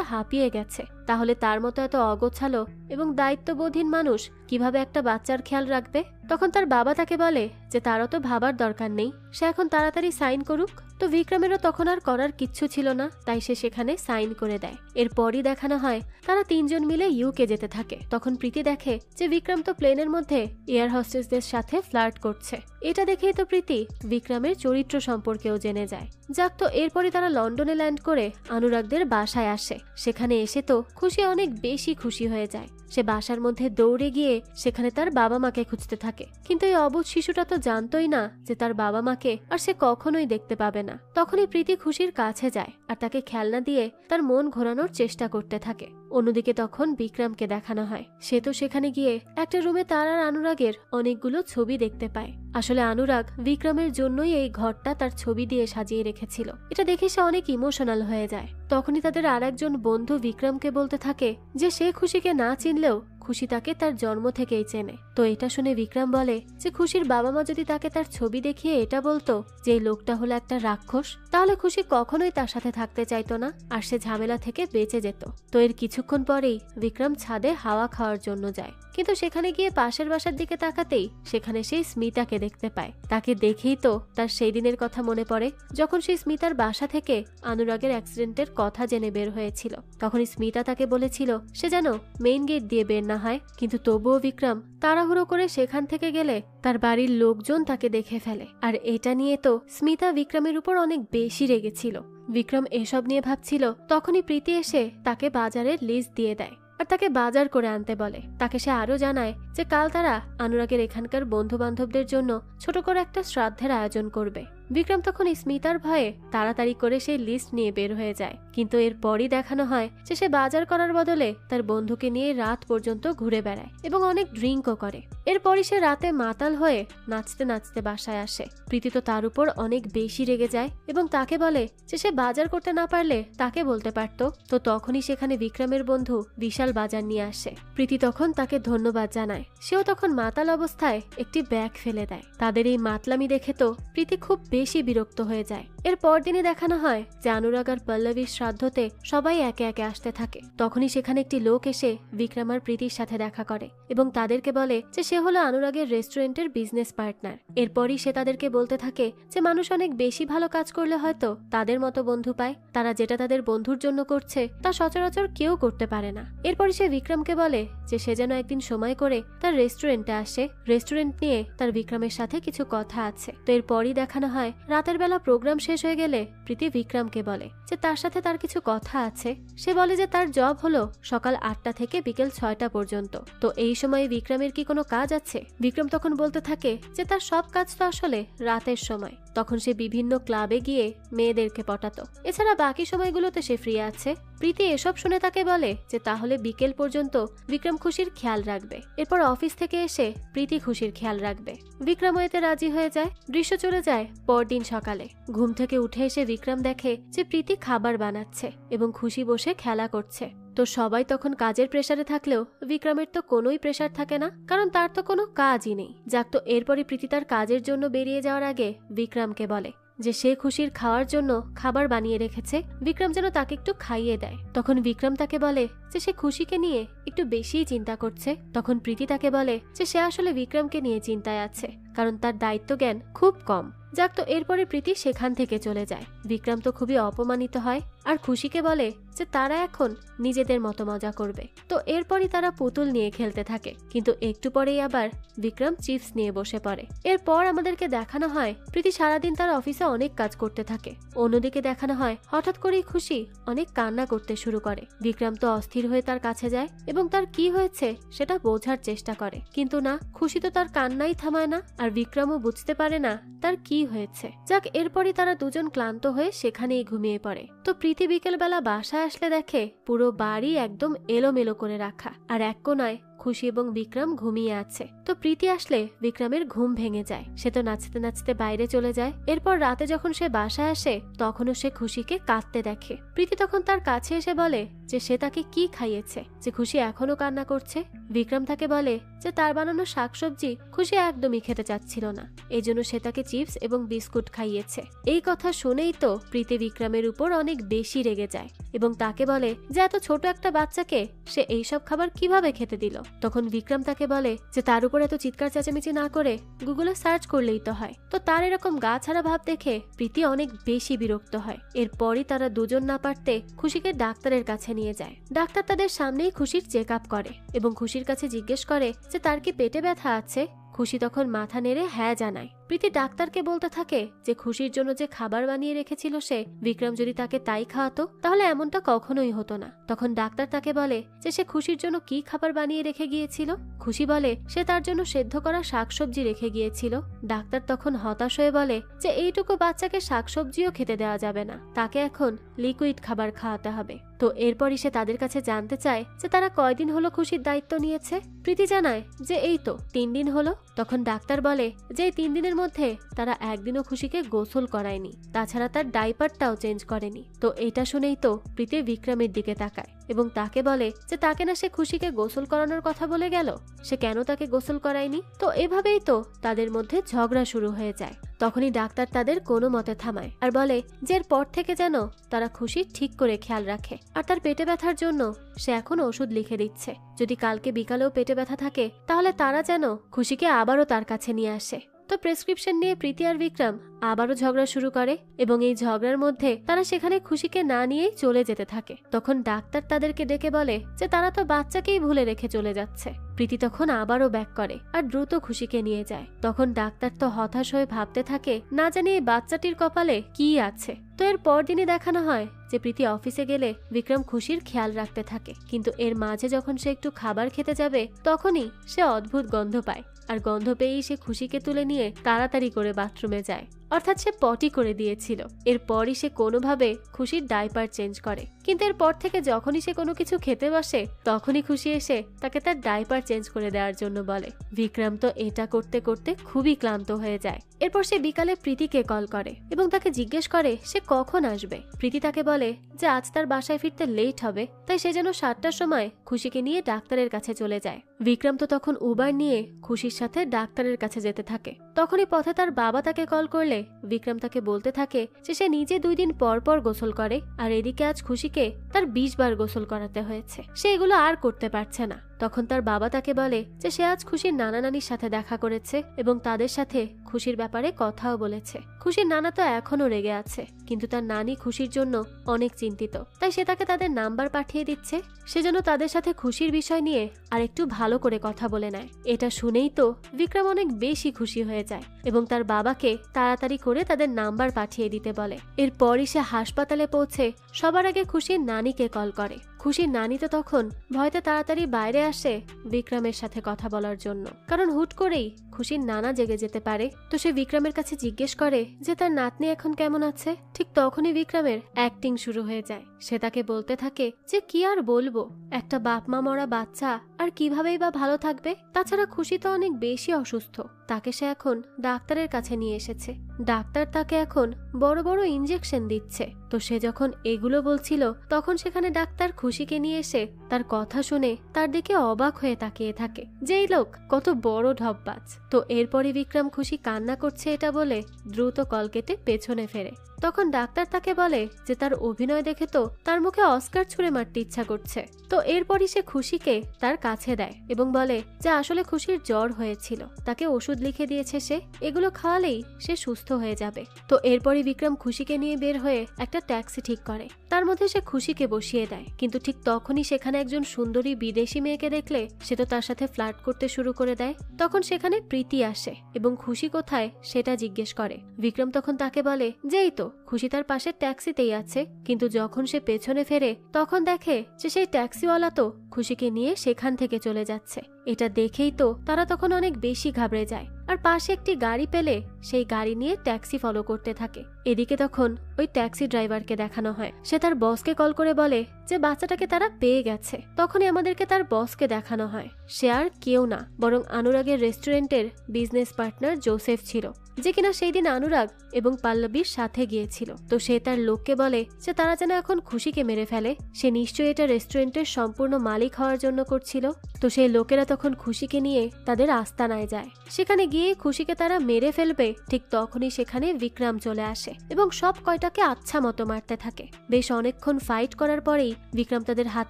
হাঁপিয়ে গেছে, তাহলে তার মতো এত অগোছালো এবং দায়িত্ববোধহীন মানুষ কিভাবে একটা বাচ্চার খেয়াল রাখবে। তখন তার বাবা তাকে বলে যে তারও তো ভাবার দরকার নেই, সে এখন তাড়াতাড়ি সাইন করুক। তো বিক্রমেরও তখন আর করার কিচ্ছু ছিল না, তাই সে সেখানে সাইন করে দেয়। এরপরই দেখানো হয় তারা তিনজন মিলে ইউকে যেতে থাকে। তখন প্রীতি দেখে যে বিক্রম তো প্লেনের মধ্যে এয়ার হোস্টেসদের সাথে ফ্লার্ট করছে। এটা দেখেই তো প্রীতি বিক্রমের চরিত্র সম্পর্কেও জেনে যায়। যাক, তো এরপরই তারা লন্ডনে ল্যান্ড করে অনুরাগদের বাসায় আসে। সেখানে এসে তো খুশি অনেক বেশি খুশি হয়ে যায়। সে বাসার মধ্যে দৌড়ে গিয়ে সেখানে তার বাবা মাকে খুঁজতে থাকে, কিন্তু এই অবুঝ শিশুটা তো জানতোই না যে তার বাবা মাকে আর সে কখনোই দেখতে পাবে না। তখনই প্রীতি খুশির কাছে যায় আর তাকে খেলনা দিয়ে তার মন ঘোরানোর চেষ্টা করতে থাকে। অন্যদিকে তখন বিক্রমকে দেখানো হয় সে তো সেখানে গিয়ে একটা রুমে তার আর অনুরাগের অনেকগুলো ছবি দেখতে পায়। আসলে অনুরাগ বিক্রমের জন্যই এই ঘরটা তার ছবি দিয়ে সাজিয়ে রেখেছিল। এটা দেখে সে অনেক ইমোশনাল হয়ে যায়। তখনই তাদের আর একজন বন্ধু বিক্রমকে বলতে থাকে যে সে খুশিকে না চিনলেও খুশি তাকে তার জন্ম থেকেই চেনে। তো এটা শুনে বিক্রম বলে যে খুশির বাবা মা যদি তাকে তার ছবি দেখিয়ে এটা বলতো যে এই লোকটা হলো একটা রাক্ষস, তাহলে খুশি কখনোই তার সাথে থাকতে চাইতো না আর সে ঝামেলা থেকে বেঁচে যেত। তো এর কিছুক্ষণ পরেই বিক্রম ছাদে হাওয়া খাওয়ার জন্য যায়, কিন্তু সেখানে গিয়ে পাশের বাসার দিকে তাকাতেই সেখানে সেই স্মিতাকে দেখতে পায়। তাকে দেখেই তো তার সেই দিনের কথা মনে পড়ে যখন সেই স্মিতার বাসা থেকে অনুরাগের অ্যাক্সিডেন্টের কথা জেনে বের হয়েছিল। তখন স্মিতা তাকে বলেছিল সে যেন মেইন গেট দিয়ে বের না হয়, কিন্তু তবুও বিক্রম তাড়াহুড়ো করে সেখান থেকে গেলে তার বাড়ির লোকজন তাকে দেখে ফেলে। আর এটা নিয়ে তো স্মিতা বিক্রমের উপর অনেক বেশি রেগেছিল। বিক্রম এসব নিয়ে ভাবছিল, তখনই প্রীতি এসে তাকে বাজারের লিস্ট দিয়ে দেয় আর তাকে বাজার করে আনতে বলে। তাকে সে আরো জানায় যে কাল তারা অনুরাগের এখানকার বন্ধু বান্ধবদের জন্য ছোট করে একটা শ্রাদ্ধের আয়োজন করবে। বিক্রম তখন স্মিতার ভয়ে তাড়াতাড়ি করে সেই লিস্ট নিয়ে বের হয়ে যায়, কিন্তু এরপরই দেখানো হয় যে সে বাজার করার বদলে তার বন্ধুকে নিয়ে রাত পর্যন্ত ঘুরে বেড়ায় এবং অনেক ড্রিঙ্কও করে। এরপরই সে রাতে মাতাল হয়ে নাচতে নাচতে বাসায় আসে। প্রীতি তো তার উপর অনেক বেশি রেগে যায় এবং তাকে বলে যে সে বাজার করতে না পারলে তাকে বলতে পারতো। তো তখনই সেখানে বিক্রমের বন্ধু বিশাল বাজার নিয়ে আসে। প্রীতি তখন তাকে ধন্যবাদ জানায়। সেও তখন মাতাল অবস্থায় একটি ব্যাগ ফেলে দেয়। তাদের এই মাতলামি দেখে তো প্রীতি খুব বেশি বিরক্ত হয়ে যায়। এর পরদিনই দেখানো হয় যে অনুরাগ আর পল্লবীর শ্রাদ্ধতে সবাই একে একে আসতে থাকে। তখনই সেখানে একটি লোক এসে বিক্রম আর প্রীতির সাথে দেখা করে এবং তাদেরকে বলে যে সে হলো অনুরাগের রেস্টুরেন্টের বিজনেস পার্টনার। এরপরই সে তাদেরকে বলতে থাকে যে মানুষ অনেক বেশি ভালো কাজ করলে হয়তো তাদের মতো বন্ধু পায়, তারা যেটা তাদের বন্ধুর জন্য করছে তা সচরাচর কেউ করতে পারে না। এরপরই সে বিক্রমকে বলে যে সে যেন একদিন সময় করে তার রেস্টুরেন্টে আসে, রেস্টুরেন্ট নিয়ে তার বিক্রমের সাথে কিছু কথা আছে। তো এরপরই দেখানো হয় রাতের বেলা প্রোগ্রাম শেষ হয়ে গেলে প্রীতি বিক্রমকে বলে যে তার সাথে তার কিছু কথা আছে। সে বলে যে তার জব হলো সকাল 8টা থেকে বিকেল 6টা পর্যন্ত। তো এই সময়ে বিক্রমের কি কোনো কাজ আছে? বিক্রম তখন বলতে থাকে যে তার সব কাজ তো আসলে রাতের সময়। তখন সে বিভিন্ন ক্লাবে গিয়ে মেয়েদেরকে পটাতো, এছাড়া বাকি সময়গুলোতে সে ফ্রি আছে। প্রীতি এসব শুনে তাকে বলে যে তাহলে বিকেল পর্যন্ত বিক্রম খুশির খেয়াল রাখবে, এরপর অফিস থেকে এসে প্রীতি খুশির খেয়াল রাখবে। বিক্রম এতে রাজি হয়ে যায়। দৃশ্য চলে যায় পরদিন সকালে। ঘুম থেকে উঠে এসে বিক্রম দেখে যে প্রীতি খাবার বানাচ্ছে এবং খুশি বসে খেলা করছে। তো সবাই তখন কাজের প্রেসারে থাকলেও বিক্রমের তো কোনোই প্রেসার থাকে না, কারণ তার তো কোনো কাজই নেই। যাক, তো এরপরে প্রীতি তার কাজের জন্য বেরিয়ে যাওয়ার আগে বিক্রমকে বলে যে সে খুশির খাওয়ার জন্য খাবার বানিয়ে রেখেছে, বিক্রম যেন তাকে একটু খাইয়ে দেয়। তখন বিক্রম তাকে বলে যে সে খুশিকে নিয়ে একটু বেশিই চিন্তা করছে, তখন প্রীতি তাকে বলে যে সে আসলে বিক্রমকে নিয়ে চিন্তায় আছে, কারণ তার দায়িত্ব জ্ঞান খুব কম। যাক, তো এরপরে প্রীতি সেখান থেকে চলে যায়। বিক্রম তো খুবই অপমানিত হয় আর খুশিকে বলে যে তারা এখন নিজেদের মতো মজা করবে। তো এরপরই তারা পুতুল নিয়ে খেলতে থাকে, কিন্তু একটু পরেই আবার বিক্রম চিপস নিয়ে বসে পড়ে। এরপর আমাদেরকে দেখানো হয় প্রীতি সারাদিন তার অফিসে অনেক কাজ করতে থাকে। অন্যদিকে দেখানো হয় হঠাৎ করেই খুশি অনেক কান্না করতে শুরু করে। বিক্রম তো অস্থির হয়ে তার কাছে যায় এবং তার কি হয়েছে সেটা বোঝার চেষ্টা করে, কিন্তু না, খুশি তো তার কান্নাই থামায় না, আর বিক্রমও বুঝতে পারে না তার কি হয়েছে। যাক, এরপরই তারা দুজন ক্লান্ত হয়ে সেখানেই ঘুমিয়ে পড়ে। তো প্রীতি বিকেলবেলা বাসায় আসলে দেখে পুরো বাড়ি একদম এলোমেলো করে রাখা, আর এক কোনায় খুশি এবং বিক্রম ঘুমিয়ে আছে। তো প্রীতি আসলে বিক্রমের ঘুম ভেঙে যায়। সে তো নাচতে নাচতে বাইরে চলে যায়। এরপর রাতে যখন সে বাসায় আসে তখনও সে খুশিকে কাঁদতে দেখে। প্রীতি তখন তার কাছে এসে বলে যে সে তাকে কি খাইয়েছে যে খুশি এখনো কান্না করছে। বিক্রম তাকে বলে যে তার বানানো শাকসবজি খুশি একদমই খেতে চাচ্ছিল না, এই জন্য সে তাকে চিপস এবং বিস্কুট খাইয়েছে। এই কথা শুনেই তো প্রীতি বিক্রমের উপর অনেক বেশি রেগে যায় এবং তাকে বলে যে এত ছোট একটা বাচ্চাকে সে এইসব খাবার কিভাবে খেতে দিল। তখন বিক্রম তাকে বলে যে তার উপর এত চিৎকার চেঁচামেচি না করে গুগলে সার্চ করলেই তো হয়। তো তার এরকম গা ছাড়া ভাব দেখে প্রীতি অনেক বেশি বিরক্ত হয়। এরপরই তারা দুজন না পারতে খুশিকে ডাক্তারের কাছে নিয়ে যায়। ডাক্তার তাদের সামনেই খুশির চেক আপ করে এবং খুশির কাছে জিজ্ঞেস করে যে তার কি পেটে ব্যথা আছে। খুশি তখন মাথা নেড়ে হ্যাঁ জানায়। প্রীতি ডাক্তারকে বলতে থাকে যে খুশির জন্য যে খাবার বানিয়ে রেখেছিল সে, বিক্রম যদি তাকে তাই খাওয়াতো তাহলে এমনটা কখনোই হতো না। তখন ডাক্তার তাকে বলে যে সে খুশির জন্য কি খাবার বানিয়ে রেখে গিয়েছিল। খুশি বলে সে তার জন্য সেদ্ধ করা শাকসবজি রেখে গিয়েছিল। ডাক্তার তখন হতাশ হয়ে বলে যে এইটুকু বাচ্চাকে শাকসবজিও খেতে দেওয়া যাবে না, তাকে এখন লিকুইড খাবার খাওয়াতে হবে। তো এরপরই সে তাদের কাছে জানতে চায় যে তারা কয়দিন হলো খুশির দায়িত্ব নিয়েছে। প্রীতি জানায় যে এই তো 3 দিন হলো। তখন ডাক্তার বলে যে এই 3 দিনের মধ্যে তারা একদিনও খুশিকে গোসল করায়নি, তাছাড়া তার ডাইপারটাও চেঞ্জ করেনি। তো এটা শুনেই তো প্রীতি বিক্রমের দিকে তাকায় এবং তাকে বলে যে তাকে না সে খুশিকে গোসল করানোর কথা বলে গেল, সে কেন তাকে গোসল করায়নি। তো এভাবেই তো তাদের মধ্যে ঝগড়া শুরু হয়ে যায়। তখনই ডাক্তার তাদের কোনো মতে থামায় আর বলে যে এরপর থেকে যেন তারা খুশি ঠিক করে খেয়াল রাখে, আর তার পেটে ব্যথার জন্য সে এখন ওষুধ লিখে দিচ্ছে। যদি কালকে বিকালেও পেটে ব্যথা থাকে তাহলে তারা যেন খুশিকে আবারও তার কাছে নিয়ে আসে। তো প্রেসক্রিপশন নিয়ে প্রীতি আর বিক্রম আবারও ঝগড়া শুরু করে এবং এই ঝগড়ার মধ্যে তারা সেখানে খুশিকে না নিয়েই চলে যেতে থাকে। তখন ডাক্তার তাদেরকে ডেকে বলে যে তারা তো বাচ্চাকেই ভুলে রেখে চলে যাচ্ছে। প্রীতি তখন আবারও ব্যাক করে আর দ্রুত খুশিকে নিয়ে যায়। তখন ডাক্তার তো হতাশ হয়ে ভাবতে থাকে না জানি এই বাচ্চাটির কপালে কি আছে। তো এর পরদিনই দেখানো হয় যে প্রীতি অফিসে গেলে বিক্রম খুশির খেয়াল রাখতে থাকে, কিন্তু এর মাঝে যখন সে একটু খাবার খেতে যাবে তখনই সে অদ্ভুত গন্ধ পায়, আর গন্ধ পেয়েই সে খুশিকে তুলে নিয়ে তাড়াতাড়ি করে বাথরুমে যায়, অর্থাৎ সে পটি করে দিয়েছিল। এরপরই সে কোনোভাবে খুশির ডাইপার চেঞ্জ করে, কিন্তু এরপর থেকে যখনই সে কোনো কিছু খেতে বসে তখনই খুশি এসে তাকে তার ডাইপার চেঞ্জ করে দেওয়ার জন্য বলে। বিক্রম তো এটা করতে করতে খুবই ক্লান্ত হয়ে যায়। এরপর সে বিকালে প্রীতিকে কল করে এবং তাকে জিজ্ঞেস করে সে কখন আসবে। প্রীতি তাকে বলে যে আজ তার বাসায় ফিরতে লেট হবে, তাই সে যেন 7টার সময় খুশিকে নিয়ে ডাক্তারের কাছে চলে যায়। বিক্রম তো তখন উবার নিয়ে খুশির সাথে ডাক্তারের কাছে যেতে থাকে। তখনই পথে তার বাবা তাকে কল করলে বিক্রম তাকে বলতে থাকে যে সে নিজে 2 দিন পর পর গোসল করে, আর এদিকে আজ খুশিকে তার 20 বার গোসল করাতে হয়েছে, সে এগুলো আর করতে পারছে না। তখন তার বাবা তাকে বলে যে সে আজ খুশির নানা নানির সাথে দেখা করেছে এবং তাদের সাথে খুশির ব্যাপারে কথাও বলেছে। খুশির নানা তো এখনো রেগে আছে, কিন্তু তার নানি খুশির জন্য অনেক চিন্তিত, তাই সে তাকে তাদের নাম্বার পাঠিয়ে দিচ্ছে, সে যেন তাদের সাথে খুশির বিষয় নিয়ে আর একটু ভালো করে কথা বলে নেয়। এটা শুনেই তো বিক্রম অনেক বেশি খুশি হয়ে যায় এবং তার বাবাকে তাড়াতাড়ি করে তাদের নাম্বার পাঠিয়ে দিতে বলে। এরপরই সে হাসপাতালে পৌঁছে সবার আগে খুশির নানিকে কল করে। খুশির নানি তো তখন ভয়তে তাড়াতাড়ি বাইরে আসে বিক্রমের সাথে কথা বলার জন্য, কারণ হুট করেই খুশির নানা জেগে যেতে পারে। তো সে বিক্রমের কাছে জিজ্ঞেস করে যে তার নাতনি এখন কেমন আছে। ঠিক তখনই বিক্রমের অ্যাক্টিং শুরু হয়ে যায়। সে তাকে বলতে থাকে যে কি আর বলবো, একটা বাপ মা মরা বাচ্চা আর কিভাবেই বা ভালো থাকবে, তাছাড়া খুশি তো অনেক বেশি অসুস্থ, তাকে সে এখন ডাক্তারের কাছে নিয়ে এসেছে, ডাক্তার তাকে এখন বড় বড় ইনজেকশন দিচ্ছে। তো সে যখন এগুলো বলছিল তখন সেখানে ডাক্তার খুশিকে নিয়ে এসে তার কথা শুনে তার দিকে অবাক হয়ে তাকিয়ে থাকে যে এই লোক কত বড় ঢপবাজ। তো এরপরই বিক্রম খুশি কান্না করছে এটা বলে দ্রুত কল কেটে পেছনে ফেরে। তখন ডাক্তার তাকে বলে যে তার অভিনয় দেখে তো তার মুখে অস্কার ছুঁড়ে মারতে ইচ্ছা করছে। তো এরপরই সে খুশিকে তার কাছে দেয় এবং বলে যে আসলে খুশির জ্বর হয়েছিল, তাকে ওষুধ লিখে দিয়েছে সে, এগুলো খাওয়ালেই সে সুস্থ হয়ে যাবে। তো এরপরই বিক্রম খুশিকে নিয়ে বের হয়ে একটা ট্যাক্সি ঠিক করে, তার মধ্যে সে খুশিকে বসিয়ে দেয়। কিন্তু ঠিক তখনই সেখানে একজন সুন্দরী বিদেশি মেয়েকে দেখলে সে তো তার সাথে ফ্লার্ট করতে শুরু করে দেয়। তখন সেখানে প্রীতি আসে এবং খুশি কোথায় সেটা জিজ্ঞেস করে। বিক্রম তখন তাকে বলে যে এই তো খুশি তার পাশের ট্যাক্সিতেই আছে। কিন্তু যখন সে পেছনে ফেরে তখন দেখে যে সেই ট্যাক্সিওয়ালা তো খুশিকে নিয়ে সেখান থেকে চলে যাচ্ছে। এটা দেখেই তো তারা তখন অনেক বেশি ঘাবড়ে যায় আর পাশে একটি গাড়ি পেলে সেই গাড়ি নিয়ে ট্যাক্সি ফলো করতে থাকে। এদিকে তখন ওই ট্যাক্সি ড্রাইভারকে দেখানো হয়, সে তার বসকে কল করে বলে যে বাচ্চাটাকে তারা পেয়ে গেছে। তখনই আমাদেরকে তার বসকে দেখানো হয়, সে আর কেউ না বরং অনুরাগের রেস্টুরেন্টের বিজনেস পার্টনার জোসেফ ছিল, যে কিনা সেই দিন অনুরাগ এবং পল্লবীর সাথে গিয়েছিল। তো সে তার লোককে বলে যে তারা যেন এখন খুশিকে মেরে ফেলে, সে নিশ্চয়ই এটা রেস্টুরেন্টের সম্পূর্ণ মালিক হওয়ার জন্য করছিল। তো সেই লোকেরা তখন খুশিকে নিয়ে তাদের আস্তানায় যায়, সেখানে গিয়ে খুশিকে তারা মেরে ফেলবে। ঠিক তখনই সেখানে বিক্রম চলে আসে এবং সব কয়টাকে আচ্ছা মতো মারতে থাকে। বেশ অনেকক্ষণ ফাইট করার পরেই বিক্রম তাদের হাত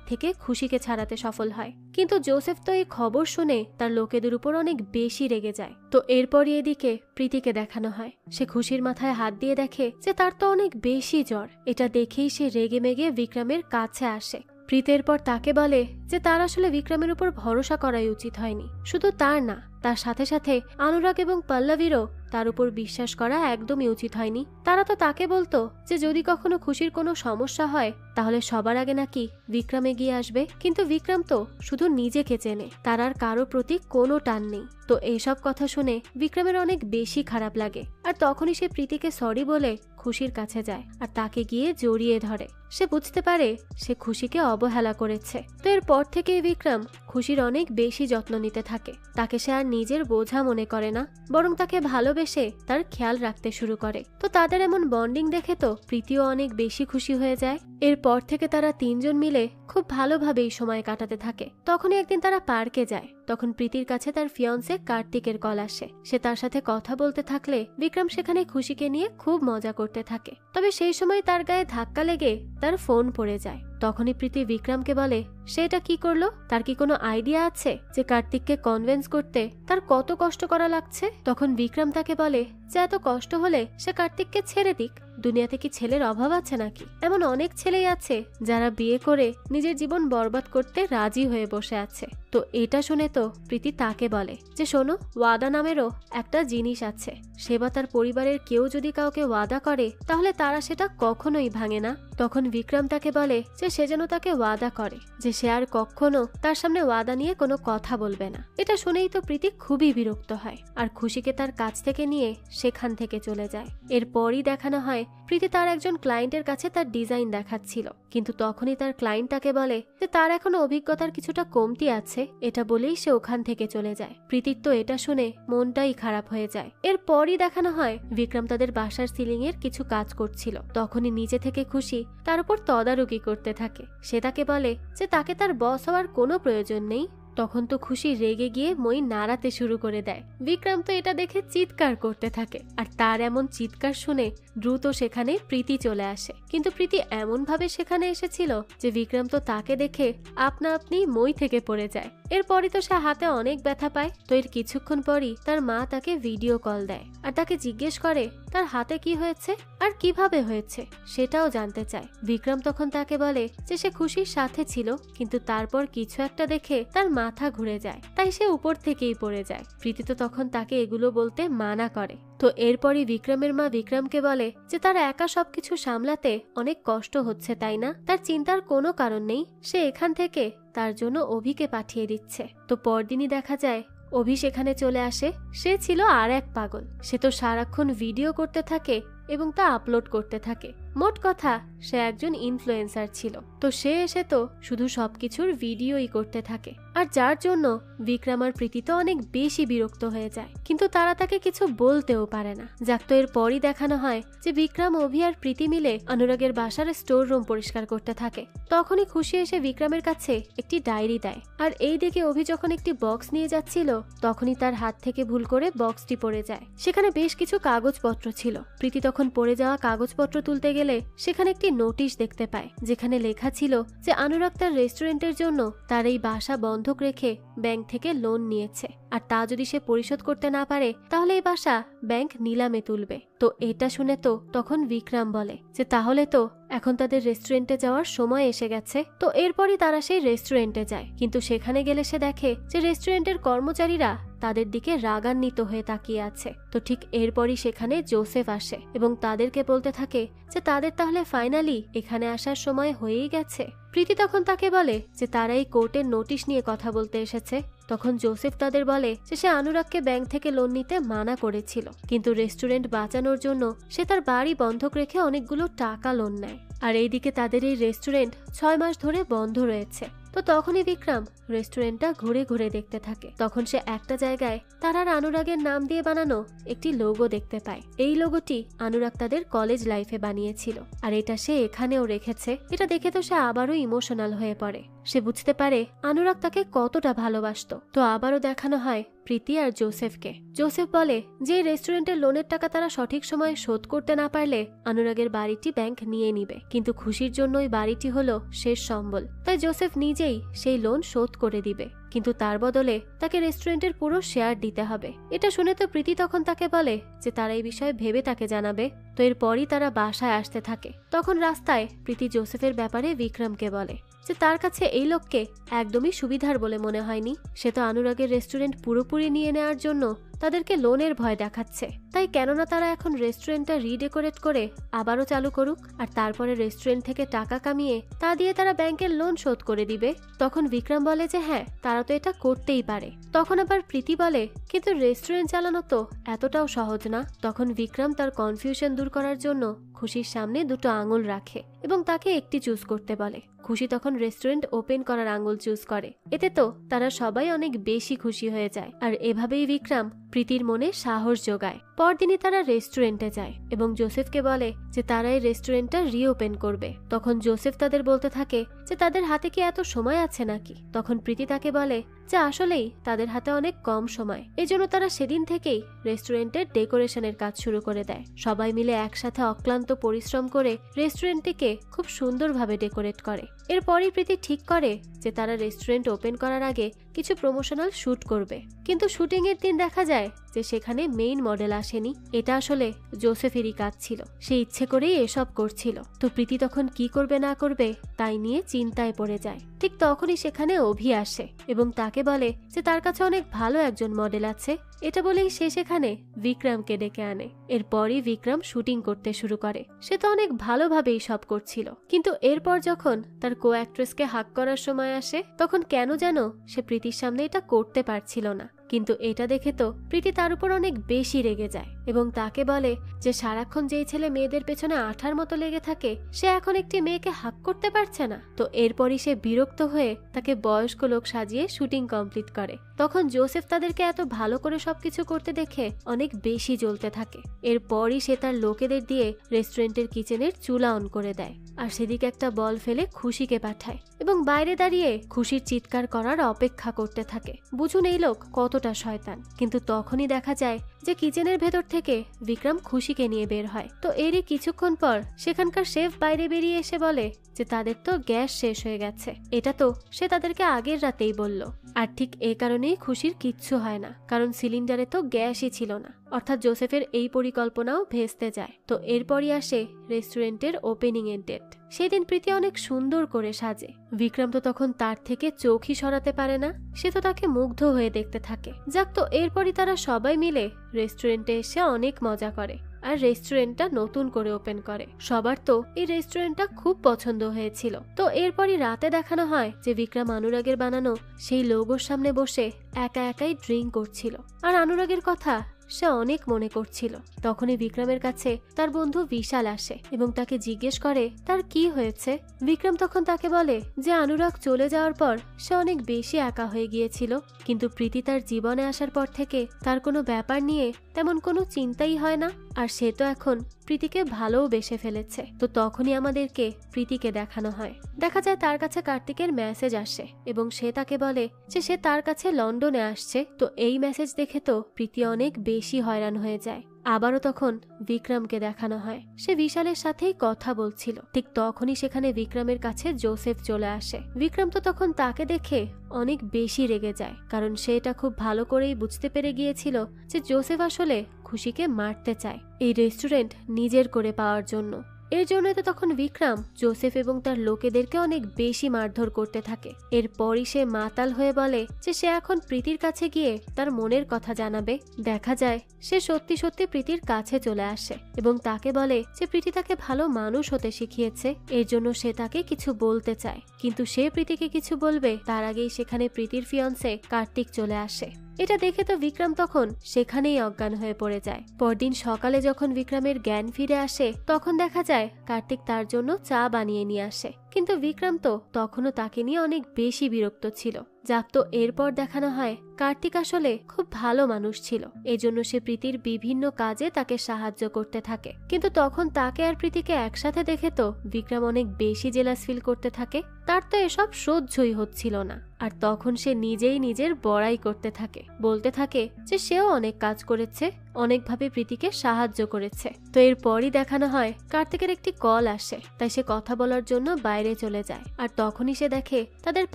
থেকে খুশিকে ছাড়াতে সফল হয়। কিন্তু জোসেফ তো এই খবর শুনে তার লোকেদের উপর অনেক বেশি রেগে যায়। তো এরপরই এদিকে প্রীতিকে দেখানো হয়, সে খুশির মাথায় হাত দিয়ে দেখে যে তার তো অনেক বেশি জ্বর। এটা দেখেই সে রেগে মেগে বিক্রমের কাছে আসে। প্রীতের পর তাকে বলে যে তার আসলে বিক্রমের উপর ভরসা করাই উচিত হয়নি। শুধু তার না, তার সাথে সাথে অনুরাগ এবং পল্লবীরও তার উপর বিশ্বাস করা একদমই উচিত হয়নি। তারা তো তাকে বলতো যে যদি কখনো খুশির কোনো সমস্যা হয় তাহলে সবার আগে নাকি বিক্রম এগিয়ে আসবে। কিন্তু বিক্রম তো শুধু নিজেকে চেনে, তার আর কারো প্রতি কোনো টান নেই। তো এইসব কথা শুনে বিক্রমের অনেক বেশি খারাপ লাগে আর তখনই সে প্রীতিকে সরি বলে খুশির কাছে যায় আর তাকে গিয়ে জড়িয়ে ধরে। সে বুঝতে পারে সে খুশিকে অবহেলা করেছে। তো এরপর থেকে বিক্রম খুশির অনেক বেশি যত্ন নিতে থাকে। তাকে সে আর নিজের বোঝা মনে করে না, বরং তাকে ভালোবেসে তার খেয়াল রাখতে শুরু করে। তো তাদের এমন বন্ডিং দেখে তো প্রীতিও অনেক বেশি খুশি হয়ে যায়। এরপর থেকে তারা তিনজন মিলে খুব ভালোভাবেই সময় কাটাতে থাকে। তখনই একদিন তারা পার্কে যায়। তখন প্রীতির কাছে তার ফিয়ন্সে কার্তিকের কল আসে। সে তার সাথে কথা বলতে থাকলে বিক্রম সেখানে খুশিকে নিয়ে খুব মজা করতে থাকে। তবে সেই সময় তার গায়ে ধাক্কা লেগে তার ফোন পড়ে যায়। তখনই প্রীতি বিক্রমকে বলে সে এটা কি করলো, তার কি কোনো আইডিয়া আছে যে কার্তিককে কনভিন্স করতে তার কত কষ্ট করা লাগছে। তখন বিক্রম তাকে বলে যে এত কষ্ট হলে সে কার্তিককে ছেড়ে দিক, দুনিয়াতে কি ছেলের অভাব আছে নাকি? এমন অনেক ছেলেই আছে যারা বিয়ে করে নিজের জীবন বরবাদ করতে রাজি হয়ে বসে আছে। তো এটা শুনে তো প্রীতি তাকে বলে যে শোনো, ওয়াদা নামেরও একটা জিনিস আছে। সে বা তার পরিবারের কেউ যদি কাউকে ওয়াদা করে তাহলে তারা সেটা কখনোই ভাঙে না। তখন বিক্রম তাকে বলে যে সে যেন তাকে ওয়াদা করে যে সে আর কখনো তার সামনে ওয়াদা নিয়ে কোনো কথা বলবে না। এটা শুনেই তো প্রীতি খুবই বিরক্ত হয় আর খুশিকে তার কাছ থেকে নিয়ে সেখান থেকে চলে যায়। এরপরই দেখানো হয় প্রীতি তার একজন ক্লায়েন্টের কাছে তার ডিজাইন দেখাচ্ছিল। কিন্তু তখনই তার ক্লায়েন্ট তাকে বলে যে তার এখনো অভিজ্ঞতার কিছুটা কমতি আছে। এটা বলেই সে ওখান থেকে চলে যায়। প্রীতির তো এটা শুনে মনটাই খারাপ হয়ে যায়। এরপরই দেখানো হয় বিক্রম তাদের বাসার সিলিং এর কিছু কাজ করছিল। তখনই নিজে থেকে খুশি তার উপর তদারকি করতে থাকে। সে তাকে বলে যে তাকে তার বস হওয়ার কোনো প্রয়োজন নেই। তখন তো খুশি রেগে গিয়ে মই নাড়াতে শুরু করে দেয়। বিক্রম তো এটা দেখে চিৎকার করতে থাকে আর তার এমন চিৎকার শুনে দ্রুত সেখানে প্রীতি চলে আসে। কিন্তু প্রীতি এমন ভাবে সেখানে এসেছিল যে বিক্রম তো তাকে দেখে আপনা আপনি মই থেকে পড়ে যায়। এরপরই তো সে হাতে অনেক ব্যথা পায়। তো এর কিছুক্ষণ পরই তার মা তাকে ভিডিও কল দেয় আর তাকে জিজ্ঞেস করে তার হাতে কি হয়েছে আর কিভাবে হয়েছে সেটাও জানতে চায়। বিক্রম তখন তাকে বলে যে সে খুশির সাথে ছিল, কিন্তু তারপর কিছু একটা দেখে তার মাথা ঘুরে যায়, তাই সে উপর থেকেই পড়ে যায়। প্রীতি তো তখন তাকে এগুলো বলতে মানা করে। তো এরপরই বিক্রমের মা বিক্রমকে বলে যে তার একা সবকিছু সামলাতে অনেক কষ্ট হচ্ছে, তাই না? তার চিন্তার কোনো কারণ নেই, সে এখান থেকে তার জন্য অভিকে পাঠিয়ে দিচ্ছে। তো পরদিনই দেখা যায় অভি সেখানে চলে আসে। সে ছিল আর এক পাগল। সে তো সারাক্ষণ ভিডিও করতে থাকে এবং তা আপলোড করতে থাকে। মোট কথা সে একজন ইনফ্লুয়েন্সার ছিল, তো সে এসে তো শুধু সবকিছুর ভিডিওই করতে থাকে, আর যার জন্য বিক্রম আর প্রীতি তো অনেক বেশি বিরক্ত হয়ে যায়, কিন্তু তারা তাকে কিছু বলতেও পারে না। যাক, তো এরপরই দেখানো হয় যে বিক্রম, অভি আর প্রীতি মিলে অনুরাগের বাসার স্টোর রুম পরিষ্কার করতে থাকে। তখনই খুশি এসে বিক্রমের কাছে একটি ডায়েরি দেয়, আর এই দিকে অভি যখন একটি বক্স নিয়ে যাচ্ছিল তখনই তার হাত থেকে ভুল করে বক্সটি পড়ে যায়। সেখানে বেশ কিছু কাগজপত্র ছিল। প্রীতি তখন পড়ে যাওয়া কাগজপত্র তুলতে গেলে সেখানে একটি নোটিশ দেখতে পায়, যেখানে লেখা ছিল যে অনুরাগ তার রেস্টুরেন্টের জন্য তার এই বাসা বন্ধক রেখে ব্যাংক থেকে লোন নিয়েছে, আর তা যদি সে পরিশোধ করতে না পারে তাহলে এই বাসা ব্যাংক নিলামে তুলবে। তো এটা শুনে তো তখন বিক্রম বলে যে তাহলে তো এখন তাদের রেস্টুরেন্টে যাওয়ার সময় এসে গেছে। তো এরপরই তারা সেই রেস্টুরেন্টে যায়, কিন্তু সেখানে গেলে সে দেখে যে রেস্টুরেন্টের কর্মচারীরা তাদের দিকে রাগান্বিত হয়ে তাকিয়ে আছে। তো ঠিক এরপরই সেখানে জোসেফ আসে এবং তাদেরকে বলতে থাকে যে তাদের তাহলে ফাইনালি এখানে আসার সময় হয়েই গেছে। প্রীতি তখন তাকে বলে যে তারা এই কোর্টের নোটিশ নিয়ে কথা বলতে এসেছে। তখন জোসেফ তাদের বলে যে সে অনুরাগকে ব্যাংক থেকে লোন নিতে মানা করেছিল, কিন্তু রেস্টুরেন্ট বাঁচানোর জন্য সে তার বাড়ি বন্ধক রেখে অনেকগুলো টাকা লোন নেয়, আর এইদিকে তাদের এই রেস্টুরেন্ট 6 মাস ধরে বন্ধ রয়েছে। তো তখনই বিক্রম রেস্টুরেন্টটা ঘুরে ঘুরে দেখতে থাকে। তখন সে একটা জায়গায় তার আর অনুরাগের নাম দিয়ে বানানো একটি লোগো দেখতে পায়। এই লোগোটি অনুরাগ তাদের কলেজ লাইফে বানিয়েছিল, আর এটা সে এখানেও রেখেছে। এটা দেখে তো সে আবারও ইমোশনাল হয়ে পড়ে। সে বুঝতে পারে অনুরাগ তাকে কতটা ভালোবাসতো। তো আবারও দেখানো হয় প্রীতি আর জোসেফকে। জোসেফ বলে যে রেস্টুরেন্টের লোনের টাকা তারা সঠিক সময়ে শোধ করতে না পারলে অনুরাগের বাড়িটি ব্যাংক নিয়ে নিবে, কিন্তু খুশির জন্য ওই বাড়িটি হলো শেষ সম্বল। তাই জোসেফ নিজেই সেই লোন শোধ করে দিবে, কিন্তু তার বদলে তাকে রেস্টুরেন্টের পুরো শেয়ার দিতে হবে। এটা শুনে তো প্রীতি তখন তাকে বলে যে তারা এই বিষয়ে ভেবে তাকে জানাবে। তো এরপরই তারা বাসায় আসতে থাকে। তখন রাস্তায় প্রীতি জোসেফের ব্যাপারে বিক্রমকে বলে যে তার কাছে এই লোককে একদমই সুবিধার বলে মনে হয়নি। সে তো অনুরাগের রেস্টুরেন্ট পুরোপুরি নিয়ে নেওয়ার জন্য তাদেরকে লোনের ভয় দেখাচ্ছে। তাই কেননা তারা এখন রেস্টুরেন্টটা রিডেকোরেট করে আবারও চালু করুক, আর তারপরে রেস্টুরেন্ট থেকে টাকা কামিয়ে তা দিয়ে তারা ব্যাংকের লোন শোধ করে দিবে। তখন বিক্রম বলে যে হ্যাঁ, তারা তো এটা করতেই পারে। তখন আবার প্রীতি বলে কিন্তু রেস্টুরেন্ট চালানো তো এতটাও সহজ না। তখন বিক্রম তার কনফিউশন দূর করার জন্য খুশির সামনে দুটো আঙুল রাখে এবং তাকে একটি চুজ করতে বলে। খুশি তখন রেস্টুরেন্ট ওপেন করার আঙুল চুজ করে। এতে তো তারা সবাই অনেক বেশি খুশি হয়ে যায়, আর এভাবেই বিক্রম প্রীতির মনে সাহস যোগায়। পরদিনই তারা রেস্টুরেন্টে যায় এবং জোসেফকে বলে যে তারা এই রেস্টুরেন্টটা রিওপেন করবে। তখন জোসেফ তাদের বলতে থাকে যে তাদের হাতে কি এত সময় আছে নাকি। তখন প্রীতি তাকে বলে যে আসলেই তাদের হাতে অনেক কম সময়, এজন্য তারা সেদিন থেকেই রেস্টুরেন্টের ডেকোরেশনের কাজ শুরু করে দেয়। সবাই মিলে একসাথে অক্লান্ত পরিশ্রম করে রেস্টুরেন্টটিকে খুব সুন্দরভাবে ডেকোরেট করে। এরপরই প্রীতি ঠিক করে যে তারা রেস্টুরেন্ট ওপেন করার আগে কিছু প্রমোশনাল শুট করবে, কিন্তু শুটিং এর দিন দেখা যায় যে সেখানে মেইন মডেল আসেনি। এটা আসলে জোসেফেরই কাজ ছিল, সে ইচ্ছে করেই এসব করছিল। তো প্রীতি তখন কি করবে না করবে তাই নিয়ে চিন্তায় পড়ে যায়। ঠিক তখনই সেখানে অভি আসে এবং তাকে বলে যে তার কাছে অনেক ভালো একজন মডেল আছে। এটা বলেই সে সেখানে বিক্রমকে ডেকে আনে। এরপরই বিক্রম শুটিং করতে শুরু করে। সে তো অনেক ভালোভাবেই সব করছিল, কিন্তু এরপর যখন তার কো অ্যাক্ট্রেসকে হাক করার সময় আসে তখন কেন যেন সে প্রীতির সামনে এটা করতে পারছিল না। কিন্তু এটা দেখে তো প্রীতি তার উপর অনেক বেশি রেগে যায় এবং তাকে বলে যে সারাক্ষণ যেই ছেলে মেয়েদের পেছনে আঠার মতো লেগে থাকে সে এখন একটি মেয়েকে হাক করতে পারছে না। তো এরপরই সে বিরক্ত হয়ে তাকে বয়স্ক লোক সাজিয়ে শুটিং কমপ্লিট করে। তখন জোসেফ তাদেরকে এত ভালো করে সবকিছু করতে দেখে অনেক বেশি জ্বলতে থাকে। এরপরই সে তার লোকেদের দিয়ে রেস্টুরেন্টের কিচেনের চুলা অন করে দেয়, আর সেদিকে একটা বল ফেলে খুশিকে পাঠায় এবং বাইরে দাঁড়িয়ে খুশির চিৎকার করার অপেক্ষা করতে থাকে। বুঝুন এই লোক কতটা শয়তান। কিন্তু তখনই দেখা যায় যে কিচেনের ভেতর থেকে বিক্রম খুশিকে নিয়ে বের হয়। তো এরই কিছুক্ষণ পর সেখানকার শেফ বাইরে বেরিয়ে এসে বলে যে তাদের তো গ্যাস শেষ হয়ে গেছে। এটা তো সে তাদেরকে আগের রাতেই বলল, আর ঠিক এই কারণেই খুশির কিচ্ছু হয় না, কারণ সিলিন্ডারে তো গ্যাসই ছিল না। অর্থাৎ জোসেফের এই পরিকল্পনাও ভেস্তে যায়। তো এরপরই আসে রেস্টুরেন্টের ওপেনিং এর ডেট। সেদিন প্রীতি অনেক সুন্দর করে সাজে। বিক্রম তো তখন তার থেকে চোখই সরাতে পারে না, সে তো তাকে মুগ্ধ হয়ে দেখতে থাকে। যাক, তো এরপরই তারা সবাই মিলে রেস্টুরেন্টে এসে অনেক মজা করে আর রেস্টুরেন্টটা নতুন করে ওপেন করে। সবার তো এই রেস্টুরেন্টটা খুব পছন্দ হয়েছিল। তো এরপরই রাতে দেখানো হয় যে বিক্রম অনুরাগের বানানো সেই লোগোর সামনে বসে একা একাই ড্রিঙ্ক করছিল, আর অনুরাগের কথা সে অনেক মনে করছিল। তখনই বিক্রমের কাছে তার বন্ধু বিশাল আসে এবং তাকে জিজ্ঞেস করে তার কি হয়েছে। বিক্রম তখন তাকে বলে যে অনুরাগ চলে যাওয়ার পর সে অনেক বেশি একা হয়ে গিয়েছিল, কিন্তু প্রীতি তার জীবনে আসার পর থেকে তার কোনো ব্যাপার নিয়ে তেমন কোনো চিন্তাই হয় না, আর সে তো এখন প্রীতিকে ভালোও বেসে ফেলেছে। তো তখনই আমাদেরকে প্রীতিকে দেখানো হয়। দেখা যায় তার কাছে কার্তিকের মেসেজ আসে এবং সে তাকে বলে যে সে তার কাছে লন্ডনে আসছে। তো এই মেসেজ দেখে তো প্রীতি অনেক বেশি হয়রান হয়ে যায়। আবারও তখন বিক্রমকে দেখানো হয়, সে বিশালের সাথেই কথা বলছিল। ঠিক তখনই সেখানে বিক্রমের কাছে জোসেফ চলে আসে। বিক্রম তো তখন তাকে দেখে অনেক বেশি রেগে যায়, কারণ সে এটা খুব ভালো করেই বুঝতে পেরে গিয়েছিল যে জোসেফ আসলে খুশিকে মারতে চায় এই রেস্টুরেন্ট নিজের করে পাওয়ার জন্য। এর জন্য তো তখন বিক্রম জোসেফ এবং তার লোকেদেরকে অনেক বেশি মারধর করতে থাকে। এরপরই সে মাতাল হয়ে বলে যে সে এখন প্রীতির কাছে গিয়ে তার মনের কথা জানাবে। দেখা যায় সে সত্যি সত্যি প্রীতির কাছে চলে আসে এবং তাকে বলে যে প্রীতি তাকে ভালো মানুষ হতে শিখিয়েছে, এর জন্য সে তাকে কিছু বলতে চায়। কিন্তু সে প্রীতিকে কিছু বলবে তার আগেই সেখানে প্রীতির ফিয়ন্সে কার্তিক চলে আসে। এটা দেখে তো বিক্রম তখন সেখানেই অজ্ঞান হয়ে পড়ে যায়। পরদিন সকালে যখন বিক্রমের জ্ঞান ফিরে আসে তখন দেখা যায় কার্তিক তার জন্য চা বানিয়ে নিয়ে আসে, কিন্তু বিক্রম তো তখনও তাকে নিয়ে অনেক বেশি বিরক্ত ছিল। যাক, তো এরপর দেখানো হয় কার্তিক আসলে খুব ভালো মানুষ ছিল, এজন্য সে প্রীতির বিভিন্ন কাজে তাকে সাহায্য করতে থাকে। কিন্তু তখন তাকে আর প্রীতিকে একসাথে দেখে তো বিক্রম অনেক বেশি জেলাস ফিল করতে থাকে। তার তো এসব সহ্যই হচ্ছিল না, আর তখন সে নিজেই নিজের বড়াই করতে থাকে, বলতে থাকে যে সেও অনেক কাজ করেছে, অনেকভাবে প্রীতিকে সাহায্য করেছে। তো এরপরই দেখানো হয় কার্তিকের একটি কল আসে, তাই সে কথা বলার জন্য বাইরে চলে যায়। আর তখনই সে দেখে তাদের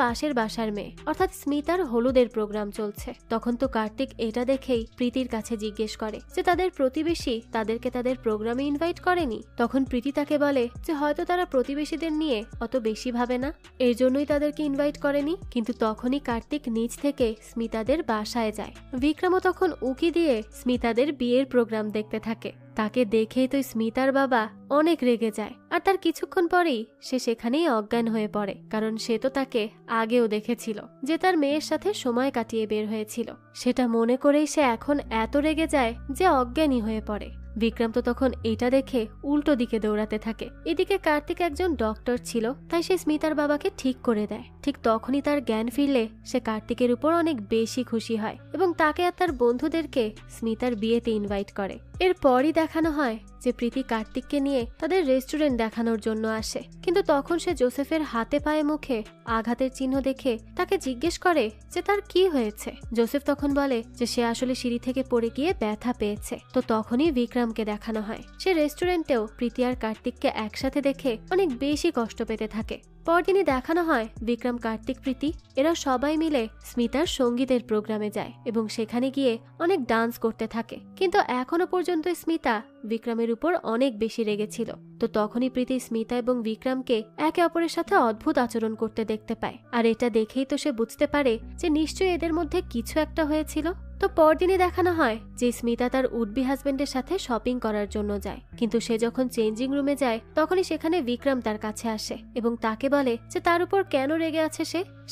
পাশের বাসার মেয়ে অর্থাৎ স্মিতার হলুদের প্রোগ্রাম চলছে। তখন তো কার্তিক এটা দেখেই প্রীতির কাছে জিজ্ঞেস করে যে তাদের প্রতিবেশী তাদেরকে তাদের প্রোগ্রামে ইনভাইট করেনি। তখন প্রীতি তাকে বলে যে হয়তো তারা প্রতিবেশীদের নিয়ে অত বেশি ভাবে না, এর জন্যই তাদেরকে ইনভাইট করেনি। কিন্তু তখনই কার্তিক নিজ থেকে স্মিতাদের বাসায় যায়। বিক্রমও তখন উকি দিয়ে স্মিতাদের বিয়ের প্রোগ্রাম দেখতে থাকে। তাকে দেখেই তো স্মিতার বাবা অনেক রেগে যায়, আর তার কিছুক্ষণ পরেই সে সেখানেই অজ্ঞান হয়ে পড়ে, কারণ সে তো তাকে আগেও দেখেছিল যে তার মেয়ের সাথে সময় কাটিয়ে বের হয়েছিল। সেটা মনে করেই সে এখন এত রেগে যায় যে অজ্ঞানী হয়ে পড়ে। বিক্রম তো তখন এটা দেখে উল্টো দিকে দৌড়াতে থাকে। এদিকে কার্তিক একজন ডক্টর ছিল, তাই সে স্মিতার বাবাকে ঠিক করে দেয়। ঠিক তখনই তার জ্ঞান ফিরলে সে কার্তিকের উপর অনেক বেশি খুশি হয় এবং তাকে আর তার বন্ধুদেরকে স্মিতার বিয়েতে ইনভাইট করে। এরপরই দেখানো হয় যে প্রীতি কার্তিককে নিয়ে তাদের রেস্টুরেন্ট দেখানোর জন্য আসে, কিন্তু তখন সে জোসেফের হাতে পায়ে মুখে আঘাতের চিহ্ন দেখে তাকে জিজ্ঞেস করে যে তার কি হয়েছে। জোসেফ তখন বলে যে সে আসলে সিঁড়ি থেকে পড়ে গিয়ে ব্যথা পেয়েছে। তো তখনই বিক্রমকে দেখানো হয় সে রেস্টুরেন্টেও প্রীতি আর কার্তিককে একসাথে দেখে অনেক বেশি কষ্ট পেতে থাকে। পরদিনই দেখানো হয় বিক্রম, কার্তিক, প্রীতি এরা সবাই মিলে স্মিতার সঙ্গীতের প্রোগ্রামে যায় এবং সেখানে গিয়ে অনেক ডান্স করতে থাকে। কিন্তু এখনো পর্যন্ত স্মিতা বিক্রমের উপর অনেক বেশি রেগেছিল। তো তখনই প্রীতি স্মিতা এবং বিক্রমকে একে অপরের সাথে অদ্ভুত আচরণ করতে দেখতে পায়, আর এটা দেখেই তো সে বুঝতে পারে যে নিশ্চয়ই এদের মধ্যে কিছু একটা হয়েছিল। তো পরদিনই দেখানো হয় যে স্মিতা তার উডবি হাজবেন্ডের সাথে শপিং করার জন্য যায়, কিন্তু সে যখন চেঞ্জিং রুমে যায় তখনই সেখানে বিক্রম তার কাছে আসে এবং তাকে বলে যে তার উপর কেন রেগে আছে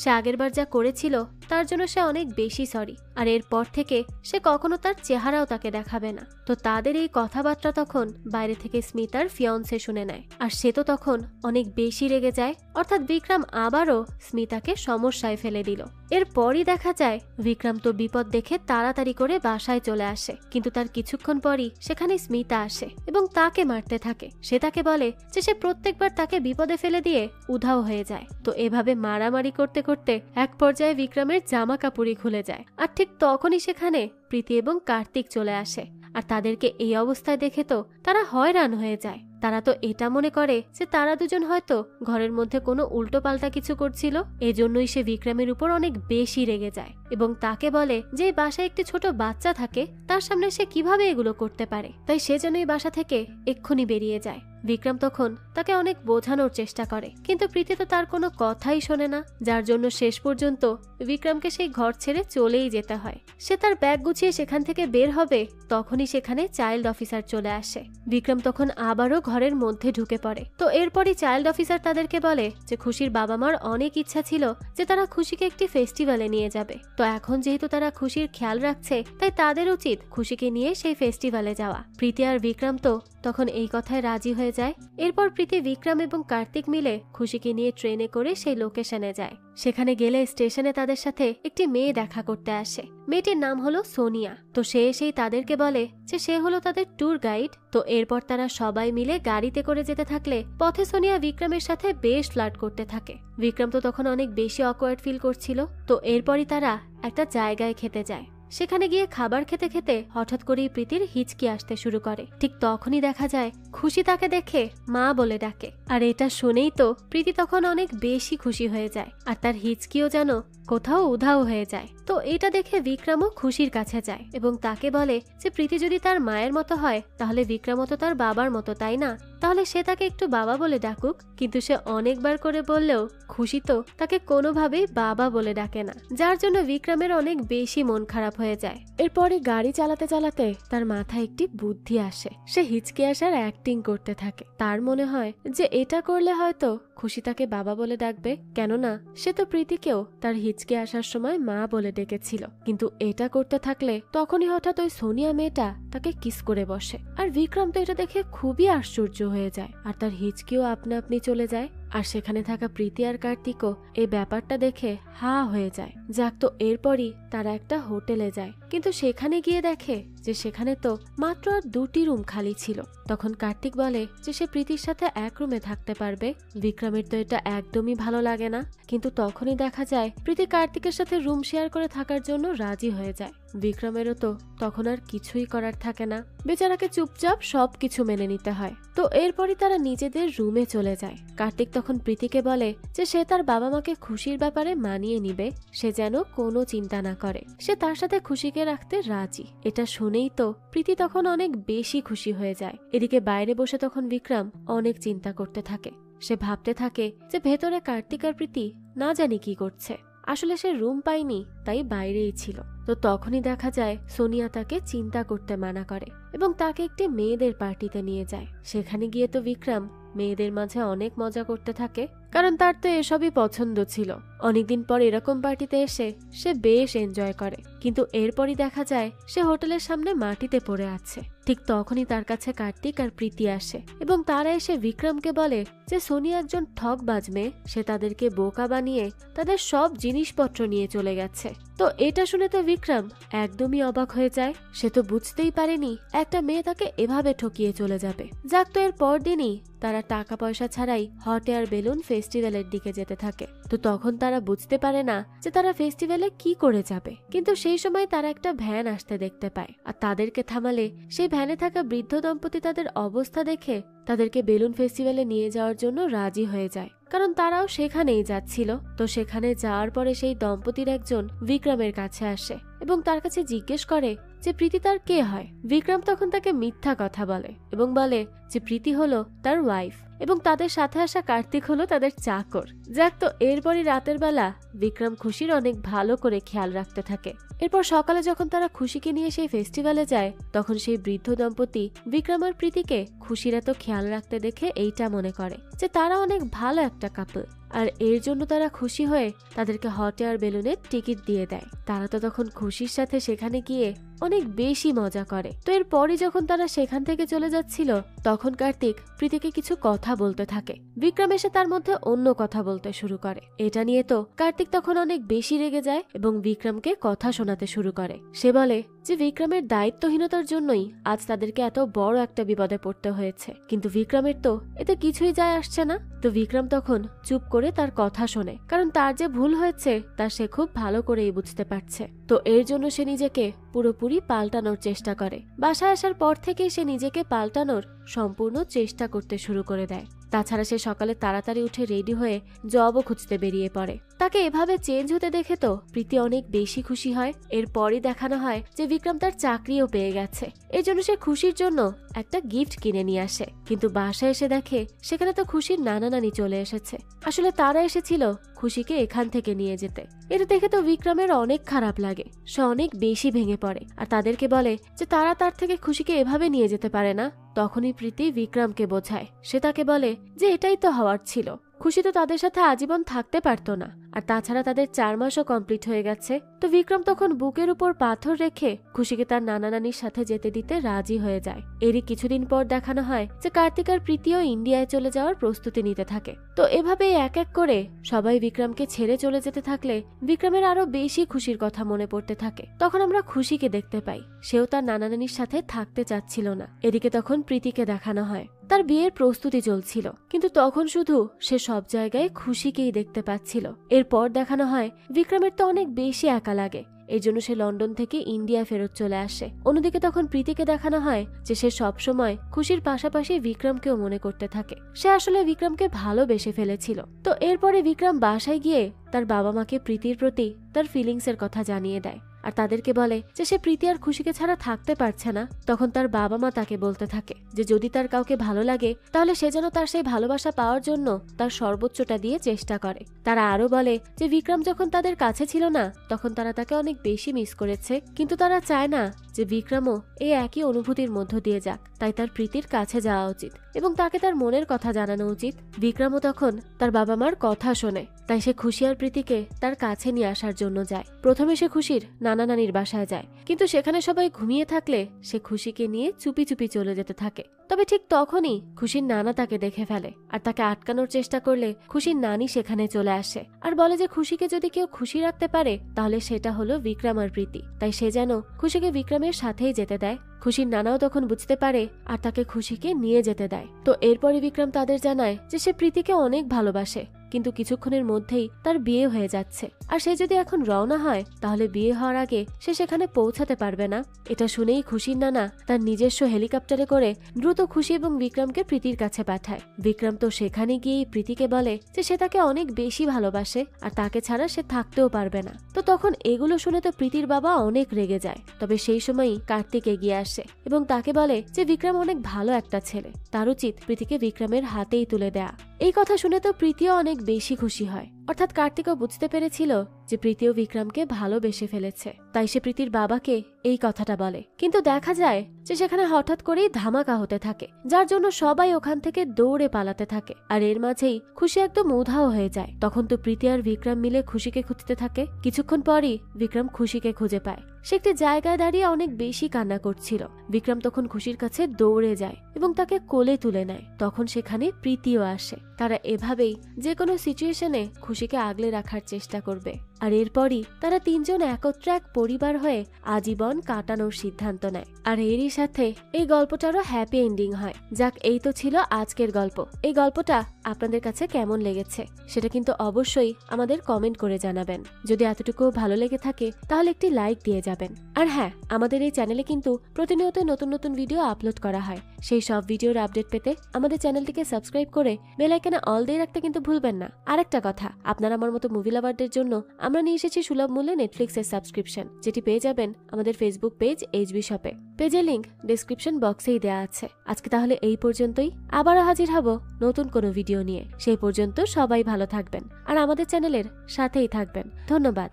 সে আগেরবার যা করেছিল তার জন্য সে অনেক বেশি সরি, আর এরপর থেকে সে কখনো তার চেহারাও তাকে দেখাবে না। তো তাদের এই কথাবার্তা তখন বাইরে থেকে স্মিতার ফিয়ন্সে শুনে নেয়, আর সে তো তখন অনেক বেশি রেগে যায়, অর্থাৎ বিক্রম আবারও স্মিতাকে সমস্যায় ফেলে দিল। এরপরই দেখা যায় বিক্রম তো বিপদ দেখে তাড়াতাড়ি করে বাসায় চলে আসে, কিন্তু তার কিছুক্ষণ পরই সেখানে স্মিতা আসে এবং তাকে মারতে থাকে। সে তাকে বলে যে সে প্রত্যেকবার তাকে বিপদে ফেলে দিয়ে উধাও হয়ে যায়। তো এভাবে মারামারি করতে করতে এক পর্যায়ে বিক্রমের জামা কাপড়ই খুলে যায়, আর ঠিক তখনই সেখানে প্রীতি এবং কার্তিক চলে আসে। আর তাদেরকে এই অবস্থায় দেখে তো তারা হয়রান হয়ে যায়। তারা তো এটা মনে করে যে তারা দুজন হয়তো ঘরের মধ্যে কোনো উল্টো পাল্টা কিছু করছিল, এজন্যই সে বিক্রমের উপর অনেক বেশি রেগে যায় এবং তাকে বলে যে বাসায় একটি ছোট বাচ্চা থাকে, তার সামনে সে কিভাবে এগুলো করতে পারে, তাই সে যেন এই বাসা থেকে এক্ষুনি বেরিয়ে যায়। বিক্রম তখন তাকে অনেক বোঝানোর চেষ্টা করে, কিন্তু প্রীতি তো তার কোনো কথাই শোনে না, যার জন্য শেষ পর্যন্ত বিক্রমকে সেই ঘর ছেড়ে চলেই যেতে হয়। সে তার ব্যাগ গুছিয়ে সেখান থেকে বের হবে, তখনই সেখানে চাইল্ড অফিসার চলে আসে। বিক্রম তখন আবারও ঘরের মধ্যে ঢুকে পড়ে। তো এরপরই চাইল্ড অফিসার তাদেরকে বলে যে খুশির বাবা মার অনেক ইচ্ছা ছিল যে তারা খুশিকে একটি ফেস্টিভ্যালে নিয়ে যাবে, তো এখন যেহেতু তারা খুশির খেয়াল রাখছে তাই তাদের উচিত খুশিকে নিয়ে সেই ফেস্টিভ্যালে যাওয়া। প্রীতি আর বিক্রম তো তখন এই কথায় রাজি হয়ে যায়। এরপর প্রীতি, বিক্রম এবং কার্তিক মিলে খুশিকে নিয়ে ট্রেনে করে সেই লোকেশনে যায়। সেখানে গেলে স্টেশনে তাদের সাথে একটি মেয়ে দেখা করতে আসে। মেয়েটির নাম হলো সোনিয়া। তো সে এসেই তাদেরকে বলে যে সে হলো তাদের ট্যুর গাইড। তো এরপর তারা সবাই মিলে গাড়িতে করে যেতে থাকলে পথে সোনিয়া বিক্রমের সাথে বেশ ফ্লার্ট করতে থাকে। বিক্রম তো তখন অনেক বেশি অকওয়ার্ড ফিল করছিল। তো এরপরই তারা একটা জায়গায় খেতে যায়। সেখানে গিয়ে খাবার খেতে খেতে হঠাৎ করেই প্রীতির হিচকি আসতে শুরু করে। ঠিক তখনই দেখা যায় খুশি তাকে দেখে মা বলে ডাকে, আর এটা শুনেই তো প্রীতি তখন অনেক বেশি খুশি হয়ে যায়, আর তার হিচকিও যেন কোথাও উধাও হয়ে যায়। তো এটা দেখে বিক্রমও খুশির কাছে যায় এবং তাকে বলে যে প্রীতি যদি তার মায়ের মতো হয় তাহলে বিক্রমও তো তার বাবার মতো, তাই না? তাহলে সে তাকে একটু বাবা বলে ডাকুক। কিন্তু সে অনেকবার করে বললেও খুশি তো তাকে কোনোভাবেই বাবা বলে ডাকে না, যার জন্য বিক্রমের অনেক বেশি মন খারাপ হয়ে যায়। এরপরে গাড়ি চালাতে চালাতে তার মাথায় একটি বুদ্ধি আসে। সে হিচকে আসার অ্যাক্টিং করতে থাকে। তার মনে হয় যে এটা করলে হয়তো খুশি তাকে বাবা বলে ডাকবে, কেননা সে তো প্রীতিকেও তার হিচকে আসার সময় মা বলে ডেকেছিল। কিন্তু এটা করতে থাকলে তখনই হঠাৎ ওই সোনিয়া মেয়েটা তাকে কিস করে বসে, আর বিক্রম তো এটা দেখে খুবই আশ্চর্য হয়ে যায়, আর তার হিচকিও আপনা আপনি চলে যায়। আর সেখানে থাকা প্রীতি আর কার্তিকও এই ব্যাপারটা দেখে হা হয়ে যায়। যাক, তো এরপরই তারা একটা হোটেলে যায়, কিন্তু সেখানে গিয়ে দেখে যে সেখানে তো মাত্র আর 2টি রুম খালি ছিল। তখন কার্তিক বলে যে সে প্রীতির সাথে এক রুমে থাকতে পারবে। বিক্রমের তো এটা একদমই ভালো লাগে না, কিন্তু তখনই দেখা যায় প্রীতি কার্তিকের সাথে রুম শেয়ার করে থাকার জন্য রাজি হয়ে যায়। বিক্রমেরও তো তখন আর কিছুই করার থাকে না, বেচারাকে চুপচাপ সবকিছু মেনে নিতে হয়। তো এরপরই তারা নিজেদের রুমে চলে যায়। কার্তিক তখন প্রীতিকে বলে যে সে তার বাবা মাকে খুশির ব্যাপারে মানিয়ে নিবে, সে যেন কোনো চিন্তা না করে, সে তার সাথে খুশিকে রাখতে রাজি। এটা শুনেই তো প্রীতি তখন অনেক বেশি খুশি হয়ে যায়। এদিকে বাইরে বসে তখন বিক্রম অনেক চিন্তা করতে থাকে। সে ভাবতে থাকে যে ভেতরে কার্তিক আর প্রীতি না জানি কি করছে। আসলে সে রুম পায়নি, তাই বাইরেই ছিল। তো তখনই দেখা যায় সোনিয়া তাকে চিন্তা করতে মানা করে এবং তাকে একটি মেয়েদের পার্টিতে নিয়ে যায়। সেখানে গিয়ে তো বিক্রম মেয়েদের মাঝে অনেক মজা করতে থাকে, কারণ তার তো এসবই পছন্দ ছিল। অনেকদিন পর এরকম পার্টিতে এসে সে বেশ এনজয় করে, কিন্তু এরপরই দেখা যায় সে হোটেলের সামনে মাটিতে পড়ে আছে। ঠিক তখনই তার কাছে কার্তিক আর প্রীতি আসে এবং তারা এসে বিক্রমকে বলে যে সোনিয়া একজন ঠকবাজ মেয়ে, সে তাদেরকে বোকা বানিয়ে তাদের সব জিনিসপত্র নিয়ে চলে গেছে। তো এটা শুনে তো বিক্রম একদমই অবাক হয়ে যায়। সে তো বুঝতেই পারেনি একটা মেয়ে তাকে এভাবে ঠকিয়ে চলে যাবে। যাক, তো এর পরদিনই তারা টাকা পয়সা ছাড়াই হট এয়ার বেলুন ফেস্টিভ্যালের দিকে যেতে থাকে। তো তখন তারা বুঝতে পারে না যে তারা ফেস্টিভ্যালে কি করে যাবে, কিন্তু সেই সময় তারা একটা ভ্যান আসতে দেখতে পায়, আর তাদেরকে থামালে সেই ভ্যানে থাকা বৃদ্ধ দম্পতি তাদের অবস্থা দেখে তাদেরকে বেলুন ফেস্টিভ্যালে নিয়ে যাওয়ার জন্য রাজি হয়ে যায়, কারণ তারাও সেখানেই যাচ্ছিল। তো সেখানে যাওয়ার পরে সেই দম্পতির একজন বিক্রমের কাছে আসে এবং তার কাছে জিজ্ঞেস করে যে প্রীতি তার কে হয়। বিক্রম তখন তাকে মিথ্যা কথা বলে এবং বলে যে প্রীতি হলো তার ওয়াইফ এবং তাদের সাথে আসা কার্তিক হলো তাদের চাকর। যাক, তো এরপরই রাতের বেলা বিক্রম খুশির অনেক ভালো করে খেয়াল রাখতে থাকে। এরপর সকালে যখন তারা খুশিকে নিয়ে সেই ফেস্টিভ্যালে যায়, তখন সেই বৃদ্ধ দম্পতি বিক্রম আর প্রীতিকে খুশির এত খেয়াল রাখতে দেখে এইটা মনে করে যে তারা অনেক ভালো একটা কাপল, আর এর জন্য তারা খুশি হয়ে তাদেরকে হট এয়ার বেলুনের টিকিট দিয়ে দেয়। তারা তো তখন খুশির সাথে সেখানে গিয়ে অনেক বেশি মজা করে। তো এরপরই যখন তারা সেখান থেকে চলে যাচ্ছিল, তখন কার্তিক প্রীতিকে কিছু কথা বলতে থাকে। বিক্রম এসে তার মধ্যে অন্য কথা বলতে শুরু করে। এটা নিয়ে তো কার্তিক তখন অনেক বেশি রেগে যায় এবং বিক্রমকে কথা শোনাতে শুরু করে। সে বলে যে বিক্রমের দায়িত্বহীনতার জন্যই আজ তাদেরকে এত বড় একটা বিপদে পড়তে হয়েছে, কিন্তু বিক্রমের তো এতে কিছুই যায় আসছে না। তো বিক্রম তখন চুপ করে তার কথা শোনে, কারণ তার যে ভুল হয়েছে তা সে খুব ভালো করেই বুঝতে পারছে। তো এর জন্য সে নিজেকে পুরোপুরি পাল্টানোর চেষ্টা করে। বাসায় আসার পর থেকেই সে নিজেকে পাল্টানোর সম্পূর্ণ চেষ্টা করতে শুরু করে দেয়। তাছাড়া সে সকালে তাড়াতাড়ি উঠে রেডি হয়ে জবও খুঁজতে বেরিয়ে পড়ে। তাকে এভাবে চেঞ্জ হতে দেখে তো প্রীতি অনেক বেশি খুশি হয়। এরপরই দেখানো হয় যে বিক্রম তার চাকরিও পেয়ে গেছে। এই জন্য সে খুশির জন্য একটা গিফট কিনে নিয়ে আসে, কিন্তু বাসায় এসে দেখে সেখানে তো খুশির নানা নানি চলে এসেছে। আসলে তারা এসেছিল খুশিকে এখান থেকে নিয়ে যেতে। এটা দেখে তো বিক্রমের অনেক খারাপ লাগে, সে অনেক বেশি ভেঙে পড়ে আর তাদেরকে বলে যে তারা তার থেকে খুশিকে এভাবে নিয়ে যেতে পারে না। তখনই প্রীতি বিক্রমকে বোঝায়, সে তাকে বলে যে এটাই তো হওয়ার ছিল, খুশি তো তাদের সাথে আজীবন থাকতে পারতো না, আর তাছাড়া তাদের 4 মাসও কমপ্লিট হয়ে গেছে। তো বিক্রম তখন বুকের উপর পাথর রেখে খুশিকে তার নানা নানির সাথে যেতে দিতে রাজি হয়ে যায়। এরই কিছুদিন পর দেখানো হয় যে কার্তিক আর প্রীতিও ইন্ডিয়ায় চলে যাওয়ার প্রস্তুতি নিতে থাকে। তো এভাবেই এক এক করে সবাই বিক্রমকে ছেড়ে চলে যেতে থাকলে বিক্রমের আরো বেশি খুশির কথা মনে পড়তে থাকে। তখন আমরা খুশিকে দেখতে পাই, সেও তার নানা নানির সাথে থাকতে চাচ্ছিল না। এদিকে তখন প্রীতিকে দেখানো হয়, তার বিয়ের প্রস্তুতি চলছিল, কিন্তু তখন শুধু সে সব জায়গায় খুশিকেই দেখতে পাচ্ছিল। এরপর দেখানো হয় বিক্রমের তো অনেক বেশি একা লাগে, এই জন্য সে লন্ডন থেকে ইন্ডিয়া ফেরত চলে আসে। অন্যদিকে তখন প্রীতিকে দেখানো হয় যে সে সবসময় খুশির পাশাপাশি বিক্রমকেও মনে করতে থাকে, সে আসলে বিক্রমকে ভালোবেসে ফেলেছিল। তো এরপরে বিক্রম বাসায় গিয়ে তার বাবা মাকে প্রীতির প্রতি তার ফিলিংসের কথা জানিয়ে দেয় আর তাদেরকে বলে যে সে প্রীতি আর খুশিকে ছাড়া থাকতে পারছে না। তখন তার বাবা মা তাকে বলতে থাকে যে যদি তার কাউকে ভালো লাগে তাহলে সে যেন তার সেই ভালোবাসা পাওয়ার জন্য তার সর্বোচ্চটা দিয়ে চেষ্টা করে। তারা আরো বলে যে বিক্রম যখন তাদের কাছে ছিল না তখন তারা তাকে অনেক বেশি মিস করেছে, কিন্তু তারা চায় না যে বিক্রমও এই একই অনুভূতির মধ্য দিয়ে যাক, তাই তার প্রীতির কাছে যাওয়া উচিত এবং তাকে তার মনের কথা জানানো উচিত। বিক্রমও তখন তার বাবা মার কথা শোনে, তাই সে খুশি আর প্রীতিকে তার কাছে নিয়ে আসার জন্য যায়। প্রথমে সে খুশির নানা নানির বাসায় যায়, কিন্তু সেখানে সবাই ঘুমিয়ে থাকলে সে খুশিকে নিয়ে চুপি চুপি চলে যেতে থাকে। তবে ঠিক তখনই খুশির নানা তাকে দেখে ফেলে আর তাকে আটকানোর চেষ্টা করলে খুশির নানি সেখানে চলে আসে আর বলে যে খুশিকে যদি কেউ খুশি রাখতে পারে তাহলে সেটা হলো বিক্রম আর প্রীতি, তাই সে যেন খুশিকে বিক্রমের সাথেই যেতে দেয়। খুশির নানাও তখন বুঝতে পারে আর তাকে খুশিকে নিয়ে যেতে দেয়। তো এরপরে বিক্রম তাদের জানায় যে সে প্রীতিকে অনেক ভালোবাসে, কিন্তু কিছুক্ষণের মধ্যেই তার বিয়ে হয়ে যাচ্ছে আর সে যদি এখন রওনা হয় তাহলে বিয়ে হওয়ার আগে সে সেখানে পৌঁছাতে পারবে না। এটা শুনেই খুশির নানা তার নিজস্ব হেলিকপ্টারে করে দ্রুত খুশি এবং বিক্রমকে প্রীতির কাছে পাঠায়। বিক্রম তো সেখানে গিয়েই প্রীতিকে বলে যে সে তাকে অনেক বেশি ভালোবাসে আর তাকে ছাড়া সে থাকতেও পারবে না। তো তখন এগুলো শুনে তো প্রীতির বাবা অনেক রেগে যায়। তবে সেই সময়ই কার্তিক এগিয়ে আসে এবং তাকে বলে যে বিক্রম অনেক ভালো একটা ছেলে, তার উচিত প্রীতিকে বিক্রমের হাতেই তুলে দেয়া। এই কথা শুনে তো প্রীতিও অনেক বেশি খুশি হয়, অর্থাৎ কার্তিকও বুঝতে পেরেছিল যে প্রীতিও বিক্রমকে ভালোবেসে ফেলেছে, তাই সে প্রীতির বাবাকে এই কথাটা বলে। কিন্তু দেখা যায় যে সেখানে হঠাৎ করেই ধামাকা হতে থাকে, যার জন্য সবাই ওখান থেকে দৌড়ে পালাতে থাকে আর এর মাঝেই খুশি একদম উধাও হয়ে যায়। তখন তো প্রীতি আর বিক্রম মিলে খুশিকে খুঁজতে থাকে। কিছুক্ষণ পরই বিক্রম খুশিকে খুঁজে পায়, সে একটি জায়গায় দাঁড়িয়ে অনেক বেশি কান্না করছিল। বিক্রম তখন খুশির কাছে দৌড়ে যায় এবং তাকে কোলে তুলে নেয়। তখন সেখানে প্রীতিও আসে। তারা এভাবেই যে কোনো সিচুয়েশনে খুশিকে আগলে রাখার চেষ্টা করবে আর এরপরই তারা তিনজন একত্রে এক পরিবার হয়ে আজীবন কাটানোর সিদ্ধান্ত নেয়। আর এরই সাথে এই গল্পটারও হ্যাপি এন্ডিং হয়। যাক, এই তো ছিল আজকের গল্প। এই গল্পটা আপনাদের কাছে কেমন লেগেছে সেটা কিন্তু অবশ্যই আমাদের কমেন্ট করে জানাবেন। যদি এতটুকু ভালো লেগে থাকে তাহলে একটি লাইক দিয়ে যাবেন। আর হ্যাঁ, আমাদের এই চ্যানেলে কিন্তু প্রতিনিয়ত নতুন নতুন ভিডিও আপলোড করা হয়। সেই সব ভিডিওর আপডেট পেতে আমাদের চ্যানেলটিকে সাবস্ক্রাইব করে বেল আইকনে অল দিয়ে রাখতে কিন্তু ভুলবেন না। আরেকটা কথা, আপনারা আমার মতো মুভি লাভারদের জন্য আমরা নিয়ে এসেছি সুলভ মূল্যে নেটফ্লিক্সের সাবস্ক্রিপশন, যেটি পেয়ে যাবেন আমাদের ফেসবুক পেজ এইচবি শপে। পেজের লিংক ডেসক্রিপশন বক্সেই দেওয়া আছে। আজকে তাহলে এই পর্যন্তই, আবারও হাজির হব নতুন কোনো ভিডিও নিয়ে। সেই পর্যন্ত সবাই ভালো থাকবেন আর আমাদের চ্যানেলের সাথেই থাকবেন। ধন্যবাদ।